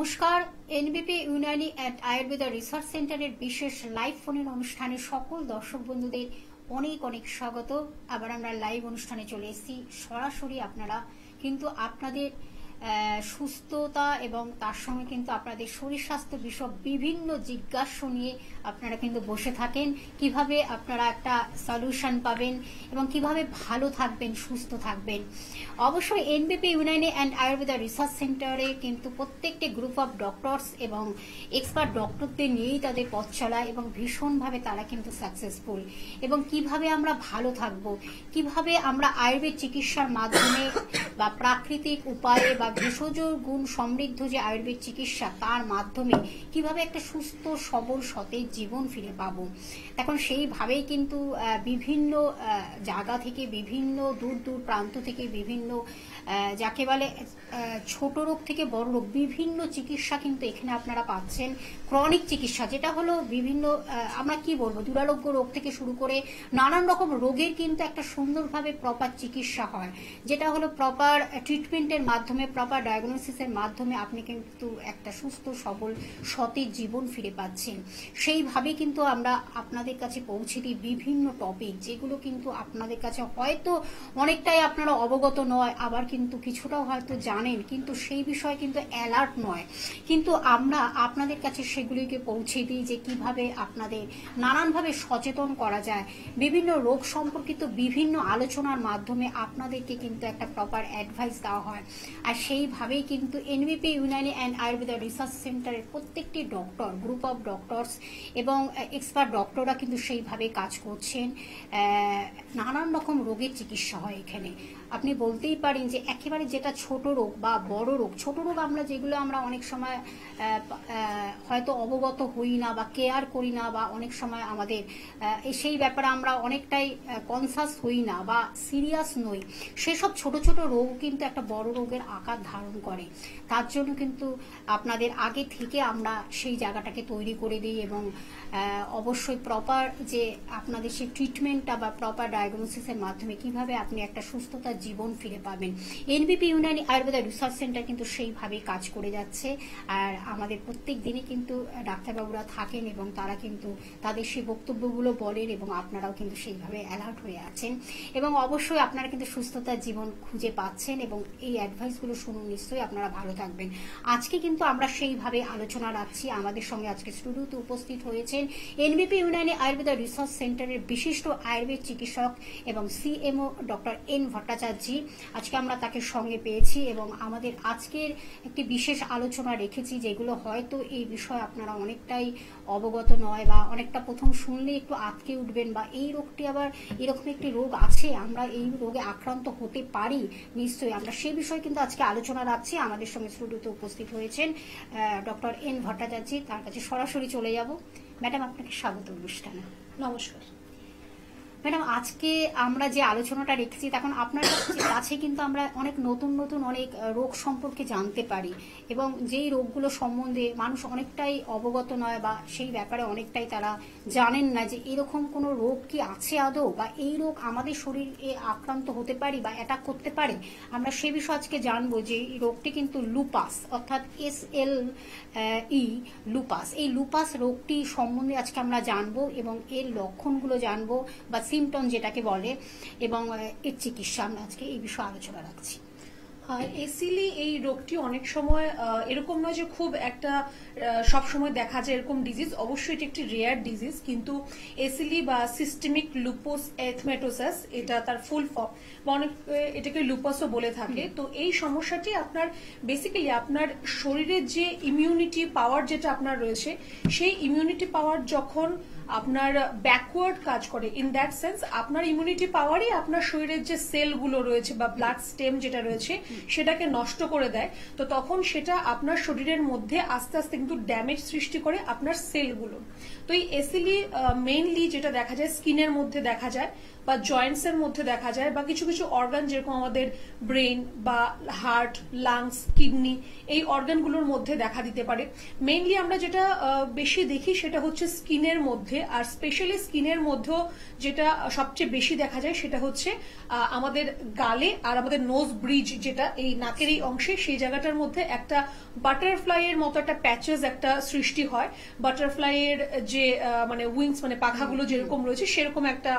নমস্কার। এনবিপি Unani at Ayurveda research সেন্টারের বিশেষ লাইভ ফোনের অনুষ্ঠানে সকল দর্শক বন্ধুদের অনেক অনেক স্বাগত। আবার আমরা লাইভ অনুষ্ঠানে চলে এসেছি। সরাসরি আপনারা কিন্তু আপনাদের সুস্থতা এবং তার সঙ্গে কিন্তু আপনাদের শরীর স্বাস্থ্য বিষয়ক বিভিন্ন জিজ্ঞাসা নিয়ে আপনারা কিন্তু বসে থাকেন, কিভাবে আপনারা একটা সলিউশন পাবেন এবং কিভাবে ভালো থাকবেন, সুস্থ থাকবেন। অবশ্যই এনবিপি ইউনানি অ্যান্ড আয়ুর্বেদা রিসার্চ সেন্টারে কিন্তু প্রত্যেকটি গ্রুপ অফ ডক্টরস এবং এক্সপার্ট ডক্টরদের নিয়েই তাদের পথ চলা এবং ভীষণভাবে তারা কিন্তু সাকসেসফুল। এবং কিভাবে আমরা ভালো থাকব, কিভাবে আমরা আয়ুর্বেদ চিকিৎসার মাধ্যমে বা প্রাকৃতিক উপায়ে বা ভেষজ গুণ সমৃদ্ধ যে আয়ুর্বেদ চিকিৎসা তার মাধ্যমে কিভাবে একটা সুস্থ সবল সতেজ জীবন ফিরে পাবো। এখন সেইভাবেই কিন্তু বিভিন্ন জায়গা থেকে, বিভিন্ন দূর দূর প্রান্ত থেকে, বিভিন্ন যাকে বলে ছোট রোগ থেকে বড় রোগ, বিভিন্ন চিকিৎসা কিন্তু এখানে আপনারা পাচ্ছেন। ক্রনিক চিকিৎসা যেটা হলো বিভিন্ন আমরা কি বলবো, দুরারোগ্য রোগ থেকে শুরু করে নানান রকম রোগের কিন্তু একটা সুন্দরভাবে প্রপার চিকিৎসা হয়, যেটা হলো প্রপার ট্রিটমেন্টের মাধ্যমে, প্রপার ডায়াগনোসিসের মাধ্যমে আপনি কিন্তু একটা সুস্থ সবল সতেজ জীবন ফিরে পাচ্ছেন। সেইভাবে কিন্তু আমরা আপনাদের কাছে পৌঁছে দিই বিভিন্ন টপিক, যেগুলো কিন্তু আপনাদের কাছে হয়তো অনেকটাই আপনারা অবগত নয়, আবার কিন্তু কিছুটাও হয়তো জানেন, কিন্তু সেই বিষয়ে কিন্তু অ্যালার্ট নয়। কিন্তু আমরা আপনাদের কাছে সেগুলিকে পৌঁছে দিই যে কিভাবে আপনাদের নানানভাবে সচেতন করা যায়। বিভিন্ন রোগ সম্পর্কিত বিভিন্ন আলোচনার মাধ্যমে আপনাদেরকে কিন্তু একটা প্রপার অ্যাডভাইস দেওয়া হয়। আর সেইভাবেই কিন্তু এনবিপি ইউনানি অ্যান্ড আয়ুর্বেদা রিসার্চ সেন্টারের প্রত্যেকটি ডক্টর, গ্রুপ অফ ডক্টরস এবং এক্সপার্ট ডক্টররা কিন্তু সেইভাবে কাজ করছেন। নানান রকম রোগের চিকিৎসা হয় এখানে। আপনি বলতেই পারেন যে একেবারে যেটা ছোট রোগ বা বড় রোগ, ছোট রোগ আমরা যেগুলো আমরা অনেক সময় হয়তো অবগত হই না বা কেয়ার করি না, বা অনেক সময় আমাদের সেই ব্যাপারে আমরা অনেকটাই কনসাস হই না বা সিরিয়াস নই, সেসব ছোট ছোট রোগ কিন্তু একটা বড় রোগের আকার ধারণ করে। তার জন্য কিন্তু আপনাদের আগে থেকে আমরা সেই জায়গাটাকে তৈরি করে দিই এবং অবশ্যই প্রপার যে আপনাদের সেই ট্রিটমেন্টটা বা প্রপার ডায়াগনোসিসের মাধ্যমে কিভাবে আপনি একটা সুস্থতার জীবন ফিরে পাবেন। এনবিপি ইউনানি আয়ুর্বেদা রিসার্চ সেন্টার কিন্তু সেইভাবেই কাজ করে যাচ্ছে। আর আমাদের প্রত্যেক দিনই কিন্তু ডাক্তারবাবুরা থাকেন এবং তারা কিন্তু তাদের সেই বক্তব্যগুলো বলেন এবং আপনারাও কিন্তু সেইভাবে অ্যালার্ট হয়ে আছেন এবং অবশ্যই আপনারা কিন্তু সুস্থতার জীবন খুঁজে পাচ্ছেন এবং এই অ্যাডভাইসগুলো শুনুন, নিশ্চয়ই আপনারা ভালো থাকবেন। আজকে কিন্তু আমরা সেইভাবে আলোচনা রাখছি। আমাদের সঙ্গে আজকে স্টুডিওতে উপস্থিত হয়েছেন এনবিপি ইউনানি আয়ুর্বেদা রিসার্চ সেন্টারের বিশিষ্ট আয়ুর্বেদ চিকিৎসক এবং সিএমও ডক্টর এন ভট্টাচার্য। আজকে আমরা তাকে সঙ্গে পেয়েছি এবং আমাদের আজকের একটি বিশেষ আলোচনা রেখেছি, যেগুলো হয়তো এই বিষয়ে আপনারা অনেকটাই অবগত নয় বা অনেকটা প্রথম শুনলে একটু আটকে উঠবেন, বা এই রোগটি আবার এরকম একটি রোগ আছে, আমরা এই রোগে আক্রান্ত হতে পারি নিশ্চয়ই। আমরা সেই বিষয়ে কিন্তু আজকে আলোচনা রাখছি। আমাদের সঙ্গে স্টুডিওতে উপস্থিত হয়েছেন ডক্টর এন ভট্টাচার্য। তার কাছে সরাসরি চলে যাব। ম্যাডাম, আপনাকে স্বাগত অনুষ্ঠানে। নমস্কার ম্যাডাম, আজকে আমরা যে আলোচনাটা রেখেছি তখন আপনার কাছে কিন্তু আমরা অনেক নতুন নতুন অনেক রোগ সম্পর্কে জানতে পারি এবং যেই রোগগুলো সম্বন্ধে মানুষ অনেকটাই অবগত নয় বা সেই ব্যাপারে অনেকটাই তারা জানেন না যে এরকম কোনো রোগ কি আছে আদৌ, বা এই রোগ আমাদের শরীরে আক্রান্ত হতে পারি বা অ্যাটাক করতে পারে। আমরা সে বিষয়ে আজকে জানবো যে এই রোগটি কিন্তু লুপাস, অর্থাৎ SLE লুপাস। এই লুপাস রোগটি সম্বন্ধে আজকে আমরা জানবো এবং এর লক্ষণগুলো জানবো বা সিমটম যেটাকে বলে, এবং এর চিকিৎসা আমরা আজকে এই বিষয়ে আলোচনা রাখছি। এসিলি এই রোগটি অনেক সময় এরকম নয় যে খুব একটা সব সময় দেখা যায় এরকম ডিজিজ। অবশ্যই এটি একটি রেয়ার ডিজিজ, কিন্তু এসিলি বা সিস্টেমিক লুপোস এরিথমেটোসাস, এটা তার ফুল ফর্ম, বা অনেক এটাকে লুপাসও বলে থাকে। তো এই সমস্যাটি আপনার বেসিক্যালি আপনার শরীরের যে ইমিউনিটি পাওয়ার যেটা আপনার রয়েছে, সেই ইমিউনিটি পাওয়ার যখন আপনার ব্যাকওয়ার্ড কাজ করে, ইন দ্যাট সেন্স আপনার ইমিউনিটি পাওয়ারই আপনার শরীরের যে সেলগুলো রয়েছে বা ব্লাড স্টেম যেটা রয়েছে সেটাকে নষ্ট করে দেয়। তো তখন সেটা আপনার শরীরের মধ্যে আস্তে আস্তে কিন্তু ড্যামেজ সৃষ্টি করে আপনার সেলগুলো। তো এই এসিলি মেইনলি যেটা দেখা যায় স্কিনের মধ্যে দেখা যায়। বা জয়েন্টস এর মধ্যে দেখা যায়, বা কিছু কিছু অর্গান যেরকম আমাদের ব্রেন বা হার্ট, লাংস, কিডনি, এই অর্গানগুলোর মধ্যে দেখা দিতে পারে। মেইনলি আমরা যেটা বেশি দেখি সেটা হচ্ছে স্কিনের মধ্যে, আর স্পেশালি স্কিনের মধ্যেও যেটা সবচেয়ে বেশি দেখা যায় সেটা হচ্ছে আমাদের গালে আর আমাদের নোজ ব্রিজ, যেটা এই নাকের এই অংশে, সেই জায়গাটার মধ্যে একটা বাটারফ্লাই এর মতো একটা প্যাচেস একটা সৃষ্টি হয়। বাটারফ্লাই এর যে মানে উইংস মানে পাখাগুলো যেরকম রয়েছে সেরকম একটা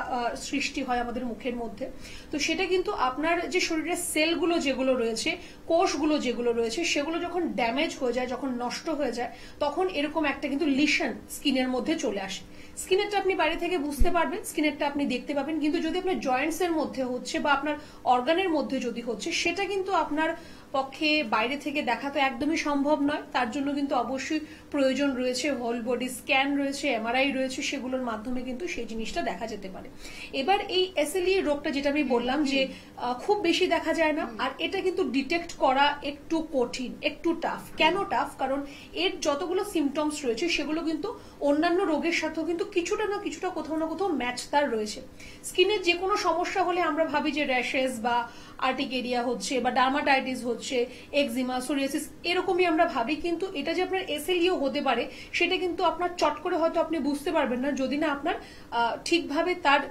সৃষ্টি হয় আমাদের মুখের মধ্যে। তো সেটা কিন্তু আপনার যে শরীরের সেলগুলো যেগুলো রয়েছে, কোষগুলো যেগুলো রয়েছে, সেগুলো যখন ড্যামেজ হয়ে যায়, যখন নষ্ট হয়ে যায়, তখন এরকম একটা কিন্তু লিশন স্কিনের মধ্যে চলে আসে। স্কিনেরটা আপনি বাইরে থেকে বুঝতে পারবেন, স্কিনেরটা আপনি দেখতে পাবেন, কিন্তু যদি আপনার জয়েন্টস এর মধ্যে হচ্ছে বা আপনার অর্গানের মধ্যে যদি হচ্ছে, সেটা কিন্তু আপনার পক্ষে বাইরে থেকে দেখা তো একদমই সম্ভব নয়। তার জন্য কিন্তু অবশ্যই প্রয়োজন রয়েছে হোল বডি স্ক্যান রয়েছে, এমআরআই রয়েছে, সেগুলোর মাধ্যমে কিন্তু সেই জিনিসটা দেখা যেতে পারে। এবার এই এসএলই রোগটা যেটা আমি বললাম যে খুব বেশি দেখা যায় না, আর এটা কিন্তু ডিটেক্ট করা একটু কঠিন, একটু টাফ। কেন টাফ? কারণ এর যতগুলো সিমটমস রয়েছে সেগুলো কিন্তু অন্যান্য রোগের সাথেও কিন্তু কিছুটা না কিছুটা কোথাও না কোথাও ম্যাচ তার রয়েছে। স্কিনের যে কোনো সমস্যা হলে আমরা ভাবি যে র্যাশেস বা আর্টিকেরিয়া হচ্ছে বা ডার্মাটাইটিস হচ্ছে, এক্সিমা, সোরিয়াসিস, এরকমই আমরা ভাবি। কিন্তু এটা যে আপনার এসএলইও হতে পারে সেটা কিন্তু আপনার চট করে হয়তো আপনি বুঝতে পারবেন না যদি না আপনার ঠিকভাবে তার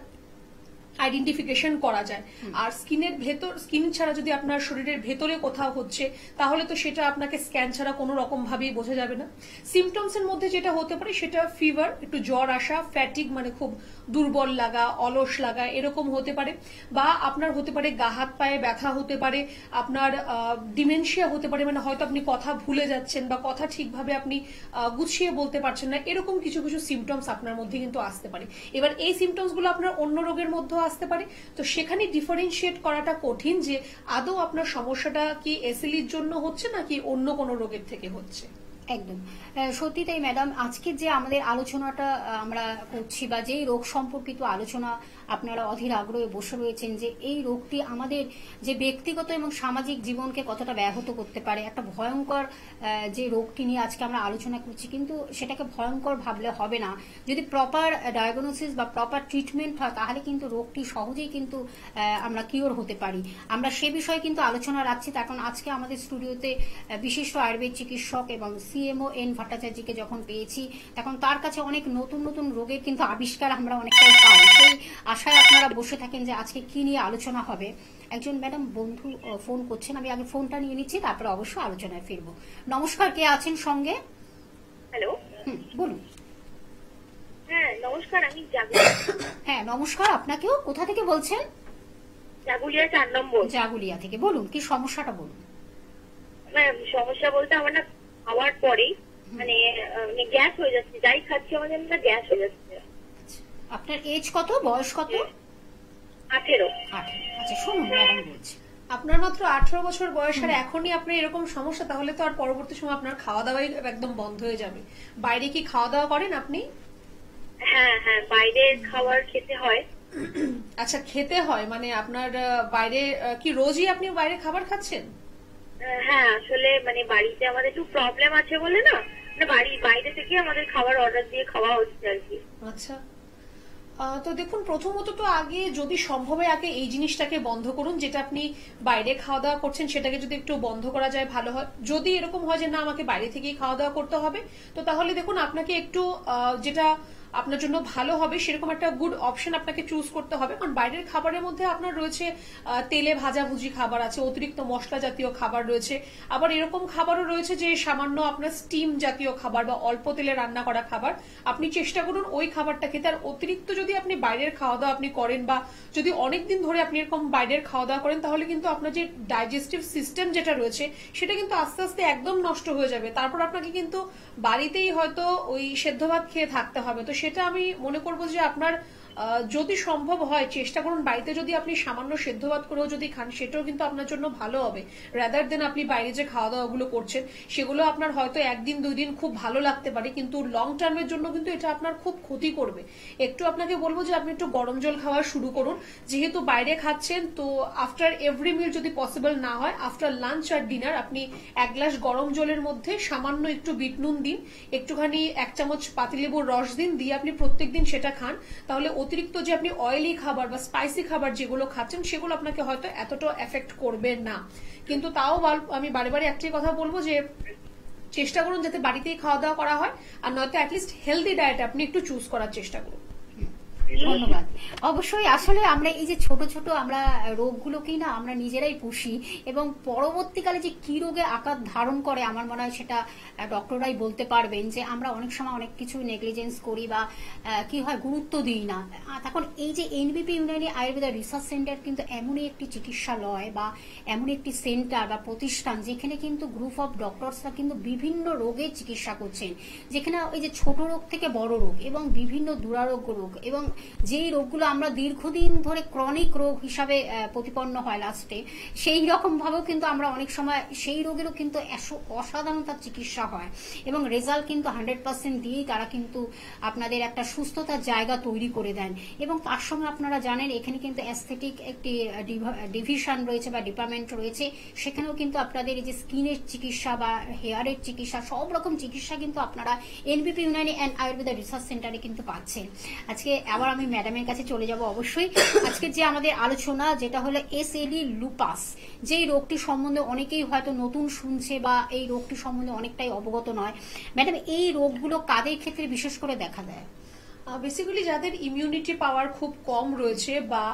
আইডেন্টিফিকেশন করা যায়। আর স্কিনের ভেতর, স্কিন ছাড়া যদি আপনার শরীরের ভেতরে কোথাও হচ্ছে তাহলে তো সেটা আপনাকে স্ক্যান ছাড়া কোনো রকম ভাবেই বোঝা যাবে না। সিমটমস এর মধ্যে যেটা হতে পারে সেটা ফিভার, একটু জ্বর আসা, ফ্যাটিক মানে খুব দুর্বল লাগা, অলস লাগা, এরকম হতে পারে। বা আপনার হতে পারে গা হাত পায়ে ব্যথা হতে পারে, আপনার ডিমেনশিয়া হতে পারে, মানে হয়তো আপনি কথা ভুলে যাচ্ছেন বা কথা ঠিকভাবে আপনি গুছিয়ে বলতে পারছেন না, এরকম কিছু কিছু সিমটমস আপনার মধ্যে কিন্তু আসতে পারে। এবার এই সিমটমস গুলো আপনার অন্য রোগের মধ্যে আসতে পারে। তো সেখানে ডিফারেন্সিয়েট করাটা কঠিন যে আদৌ আপনার সমস্যাটা কি এসএলইর জন্য হচ্ছে নাকি অন্য কোনো রোগের থেকে হচ্ছে। একদম সত্যি তাই ম্যাডাম। আজকে যে আমাদের আলোচনাটা আমরা করছি বা যেই রোগ সম্পর্কিত আলোচনা আপনারা অধীর আগ্রহে বসে রয়েছেন, যে এই রোগটি আমাদের যে ব্যক্তিগত এবং সামাজিক জীবনকে কতটা ব্যাহত করতে পারে, একটা ভয়ঙ্কর যে রোগটি নিয়ে আজকে আমরা আলোচনা করছি, কিন্তু সেটাকে ভয়ঙ্কর ভাবলে হবে না। যদি প্রপার ডায়াগনোসিস বা প্রপার ট্রিটমেন্ট হয় তাহলে কিন্তু রোগটি সহজেই কিন্তু আমরা কিওর হতে পারি। আমরা সে বিষয়ে কিন্তু আলোচনা রাখছি। তখন আজকে আমাদের স্টুডিওতে বিশিষ্ট আয়ুর্বেদ চিকিৎসক এবং সিএমও এন ভট্টাচার্যকে যখন পেয়েছি, তখন তার কাছে অনেক নতুন নতুন রোগের কিন্তু আবিষ্কার আমরা অনেকটাই পাই। সেই আশায় আপনারা বসে থাকেন যে আজকে কি নিয়ে আলোচনা হবে। একজন ম্যাডাম বন্ধু ফোন করছেন, আমি আগে ফোনটা নিয়ে নিচ্ছি, তারপরে অবশ্যই আলোচনায় ফিরবো। নমস্কার, কে আছেন সঙ্গে? হ্যালো, বলুন। হ্যাঁ নমস্কার, আমি জাগুলিয়া। হ্যাঁ নমস্কার, আপনাকেও। কোথা থেকে বলছেন? জাগুলিয়া 4 নম্বর। জাগুলিয়া থেকে। বলুন, কি সমস্যাটা বলুন। সমস্যা বলতে আমার না খাওয়ার পরে মানে গ্যাস হয়ে যাচ্ছে, যাই খাচ্ছি আমাদের না গ্যাস হয়ে যাচ্ছে। আপনার এজ কত, বয়স কত? 18। আচ্ছা শুনুন ম্যাডাম বলছি। আপনার মাত্র 18 বছর বয়স আর এখনই আপনার এরকম সমস্যা, তাহলে তো আর পরবর্তী সময় আপনার খাওয়া দাওয়াই একদম বন্ধ হয়ে যাবে। বাইরে কি খাওয়া দাওয়া করেন আপনি? হ্যাঁ হ্যাঁ, বাইরে খাবার খেতে হয়। আচ্ছা, খেতে হয় মানে আপনার বাইরে কি রোজই আপনি বাইরে খাবার খাচ্ছেন? হ্যাঁ, আসলে মানে বাড়িতে আমাদের একটু প্রবলেম আছে বলে না, বাইরে থেকে আমাদের খাবার অর্ডার দিয়ে খাওয়া হচ্ছে আর কি। আচ্ছা, তো দেখুন, প্রথমত তো আগে যদি সম্ভব হয় আগে এই জিনিসটাকে বন্ধ করুন, যেটা আপনি বাইরে খাওয়া দাওয়া করছেন সেটাকে যদি একটু বন্ধ করা যায় ভালো হয়। যদি এরকম হয় যে না আমাকে বাইরে থেকেই খাওয়া দাওয়া করতে হবে, তো তাহলে দেখুন আপনাকে একটু যেটা আপনার জন্য ভালো হবে সেরকম একটা গুড অপশন আপনাকে চুজ করতে হবে। কারণ বাইরের খাবারের মধ্যে আপনার রয়েছে তেলে ভাজাভুজি খাবার আছে, অতিরিক্ত মশলা জাতীয় খাবার রয়েছে, আবার এরকম খাবারও রয়েছে যে সামান্য আপনার স্টিম জাতীয় খাবার বা অল্প তেলে রান্না করা খাবার। আপনি চেষ্টা করুন ওই খাবারটা খেতে। আর অতিরিক্ত যদি আপনি বাইরের খাওয়া দাওয়া আপনি করেন বা যদি অনেকদিন ধরে আপনি এরকম বাইরের খাওয়া দাওয়া করেন, তাহলে কিন্তু আপনার যে ডাইজেস্টিভ সিস্টেম যেটা রয়েছে সেটা কিন্তু আস্তে আস্তে একদম নষ্ট হয়ে যাবে। তারপর আপনাকে কিন্তু বাড়িতেই হয়তো ওই সেদ্ধ ভাত খেয়ে থাকতে হবে। তো সেটা আমি মনে করবো যে আপনার যদি সম্ভব হয় চেষ্টা করুন বাড়িতে যদি আপনি সামান্য সেদ্ধ ভাত করেও যদি খান, সেটাও কিন্তু আপনার জন্য ভালো হবে, রাদার দেন আপনি বাইরে যে খাওয়া দাওয়া গুলো করছেন সেগুলো আপনার হয়তো একদিন দুই দিন খুব ভালো লাগতে পারে, কিন্তু লং টার্মের জন্য কিন্তু এটা আপনার খুব ক্ষতি করবে। একটু আপনাকে বলবো যে আপনি একটু গরম জল খাওয়া শুরু করুন। যেহেতু বাইরে খাচ্ছেন, তো আফটার এভরি মিল যদি পসিবল না হয়, আফটার লাঞ্চ আর ডিনার আপনি 1 গ্লাস গরম জলের মধ্যে সামান্য একটু বিট নুন দিন, একটুখানি 1 চামচ পাতিলেবুর রস দিন, দিয়ে আপনি প্রত্যেকদিন সেটা খান। তাহলে অতিরিক্ত যে আপনি অয়েলি খাবার বা স্পাইসি খাবার যেগুলো খাচ্ছেন সেগুলো আপনাকে হয়তো এতটা এফেক্ট করবে না। কিন্তু তাও আমি বারে বারে একটাই কথা বলবো যে চেষ্টা করুন যাতে বাড়িতেই খাওয়া দাওয়া করা হয়, আর নয়তো অ্যাটলিস্ট হেলদি ডায়েট আপনি একটু চুজ করার চেষ্টা করুন। ধন্যবাদ। অবশ্যই আসলে আমরা এই যে ছোট ছোট আমরা রোগগুলোকেই না আমরা নিজেরাই পুষি, এবং পরবর্তীকালে যে কি রোগে আকার ধারণ করে আমার মনে হয় সেটা ডক্টররাই বলতে পারবেন, যে আমরা অনেক সময় অনেক কিছু নেগলিজেন্স করি বা কি হয় গুরুত্ব দিই না। তখন এই যে এনবিপি ইউনানি আয়ুর্বেদা রিসার্চ সেন্টার কিন্তু এমনই একটি চিকিৎসালয় বা এমন একটি সেন্টার বা প্রতিষ্ঠান যেখানে কিন্তু গ্রুপ অফ ডক্টরসরা কিন্তু বিভিন্ন রোগের চিকিৎসা করছেন, যেখানে ওই যে ছোট রোগ থেকে বড় রোগ এবং বিভিন্ন দুরারোগ্য রোগ এবং যেই রোগগুলো আমরা দীর্ঘদিন ধরে ক্রনিক রোগ হিসাবে প্রতিপন্ন হয় লাস্টে, সেই রকম ভাবেও কিন্তু আমরা অনেক সময় সেই রোগেরও কিন্তু অসাধারণ তার চিকিৎসা হয় এবং রেজাল্ট কিন্তু 100% দিয়েই তারা কিন্তু আপনাদের একটা সুস্থতার জায়গা তৈরি করে দেন। এবং তার সঙ্গে আপনারা জানেন এখানে কিন্তু অ্যাস্থেটিক একটি ডিভিশন রয়েছে বা ডিপার্টমেন্ট রয়েছে, সেখানেও কিন্তু আপনাদের এই যে স্কিনের চিকিৎসা বা হেয়ারের চিকিৎসা সব রকম চিকিৎসা কিন্তু আপনারা এনবিপি ইউনানি অ্যান্ড আয়ুর্বেদা রিসার্চ সেন্টারে কিন্তু পাচ্ছেন। আজকে আবার আমি ম্যাডামের কাছে চলে যাব অবশ্যই। আজকে যে আমাদের আলোচনা যেটা হলো এসএলই লুপাস, যেই রোগটি সম্বন্ধে অনেকেই হয়তো নতুন শুনছে বা এই রোগটি সম্বন্ধে অনেকটাই অবগত নয়। ম্যাডাম, এই রোগগুলো কাদের ক্ষেত্রে বিশেষ করে দেখা দেয়? বেসিক্যালি যাদের ইমিউনিটি পাওয়ার খুব কম রয়েছে বা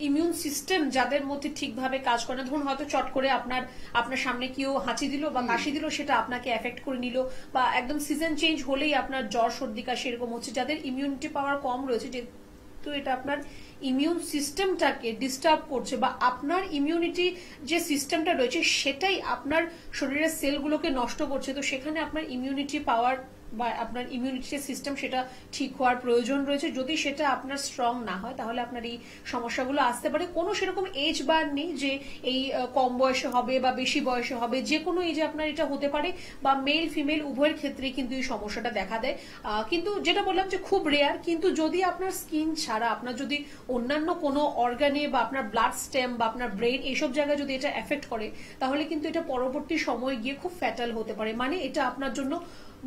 ইমিউন সিস্টেম যাদের মধ্যে ঠিকভাবে কাজ করে না, ধরুন হয়তো চট করে আপনার সামনে কেউ হাঁচি দিল বা কাশি দিল, সেটা আপনাকে এফেক্ট করে নিল, বা একদম সিজন চেঞ্জ হলেই আপনার জ্বর সর্দি কাশি এরকম হচ্ছে, যাদের ইমিউনিটি পাওয়ার কম রয়েছে, যেহেতু এটা আপনার ইমিউন সিস্টেমটাকে ডিস্টার্ব করছে বা আপনার ইমিউনিটি যে সিস্টেমটা রয়েছে সেটাই আপনার শরীরের সেলগুলোকে নষ্ট করছে, তো সেখানে আপনার ইমিউনিটি পাওয়ার বা আপনার ইমিউনিটি সিস্টেম সেটা ঠিক হওয়ার প্রয়োজন রয়েছে। যদি সেটা আপনার স্ট্রং না হয় তাহলে আপনার এই সমস্যাগুলো আসতে পারে। কোনো সেরকম এজ বার নেই যে এই কম বয়সে হবে বা বেশি বয়সে হবে, যে কোনো এজে আপনার এটা হতে পারে, বা মেল ফিমেল উভয়ের ক্ষেত্রে কিন্তু এই সমস্যাটা দেখা দেয়। কিন্তু যেটা বললাম যে খুব রেয়ার, কিন্তু যদি আপনার স্কিন ছাড়া আপনার যদি অন্যান্য কোনো অর্গানে বা আপনার ব্লাড স্টেম বা আপনার ব্রেন এইসব জায়গায় যদি এটা এফেক্ট করে তাহলে কিন্তু এটা পরবর্তী সময় গিয়ে খুব ফ্যাটাল হতে পারে, মানে এটা আপনার জন্য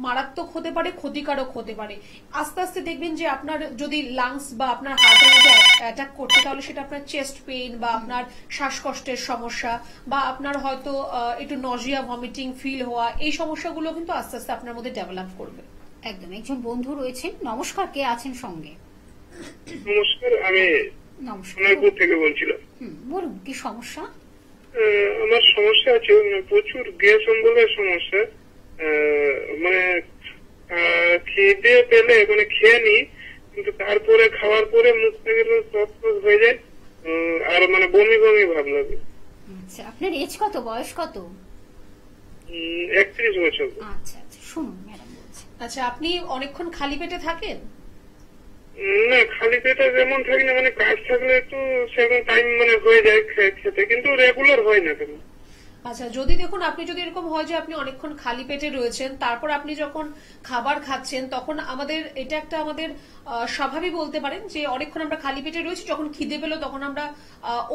মারাত্মক হতে পারে, ক্ষতিকারক হতে পারে। আস্তে আস্তে দেখবেন যে আপনার যদি লাংস বা আপনার হার্টের মধ্যে অ্যাটাক করছে তাহলে সেটা আপনার চেস্ট পেইন বা আপনার শ্বাসকষ্টের সমস্যা বা আপনার হয়তো একটু নজিয়া ভমিটিং ফিল হওয়া, এই সমস্যাগুলো কিন্তু আস্তে আস্তে আপনার মধ্যে ডেভেলপ করবে। একদম। একজন বন্ধু রয়েছেন, নমস্কার, কে আছেন সঙ্গে? নমস্কার, আমি নমস্কার, সোনারপুর থেকে বলছিলাম। বলুন কি সমস্যা? আমার সমস্যা আছে, প্রচুর গ্যাস অম্বলের সমস্যা। মানে খিদে পেলে মানে খেয়ে নি, কিন্তু তারপরে খাওয়ার পরে মুখ থেকে টক টক হয়ে যায় আর মানে বমি বমি ভাব লাগে। আচ্ছা, আপনার এজ কত, বয়স কত? 31 বছর। আচ্ছা আচ্ছা, শুনুন ম্যাডাম বলছি। আচ্ছা, আপনি অনেকক্ষণ খালি পেটে থাকেন? না, খালি পেটে যেমন থাকি না, মানে কাজ থাকলে একটু সেরকম টাইম মানে হয়ে যায় খেতে, কিন্তু রেগুলার হয় না কেন। আচ্ছা, যদি দেখুন আপনি যদি এরকম হয় যে আপনি অনেকক্ষণ খালি পেটে রয়েছেন, তারপর আপনি যখন খাবার খাচ্ছেন তখন এটা একটা আমাদের স্বাভাবিক বলতে পারেন যে অনেকক্ষণ আমরা খালি পেটে রয়েছি, যখন খিদে পেলো তখন আমরা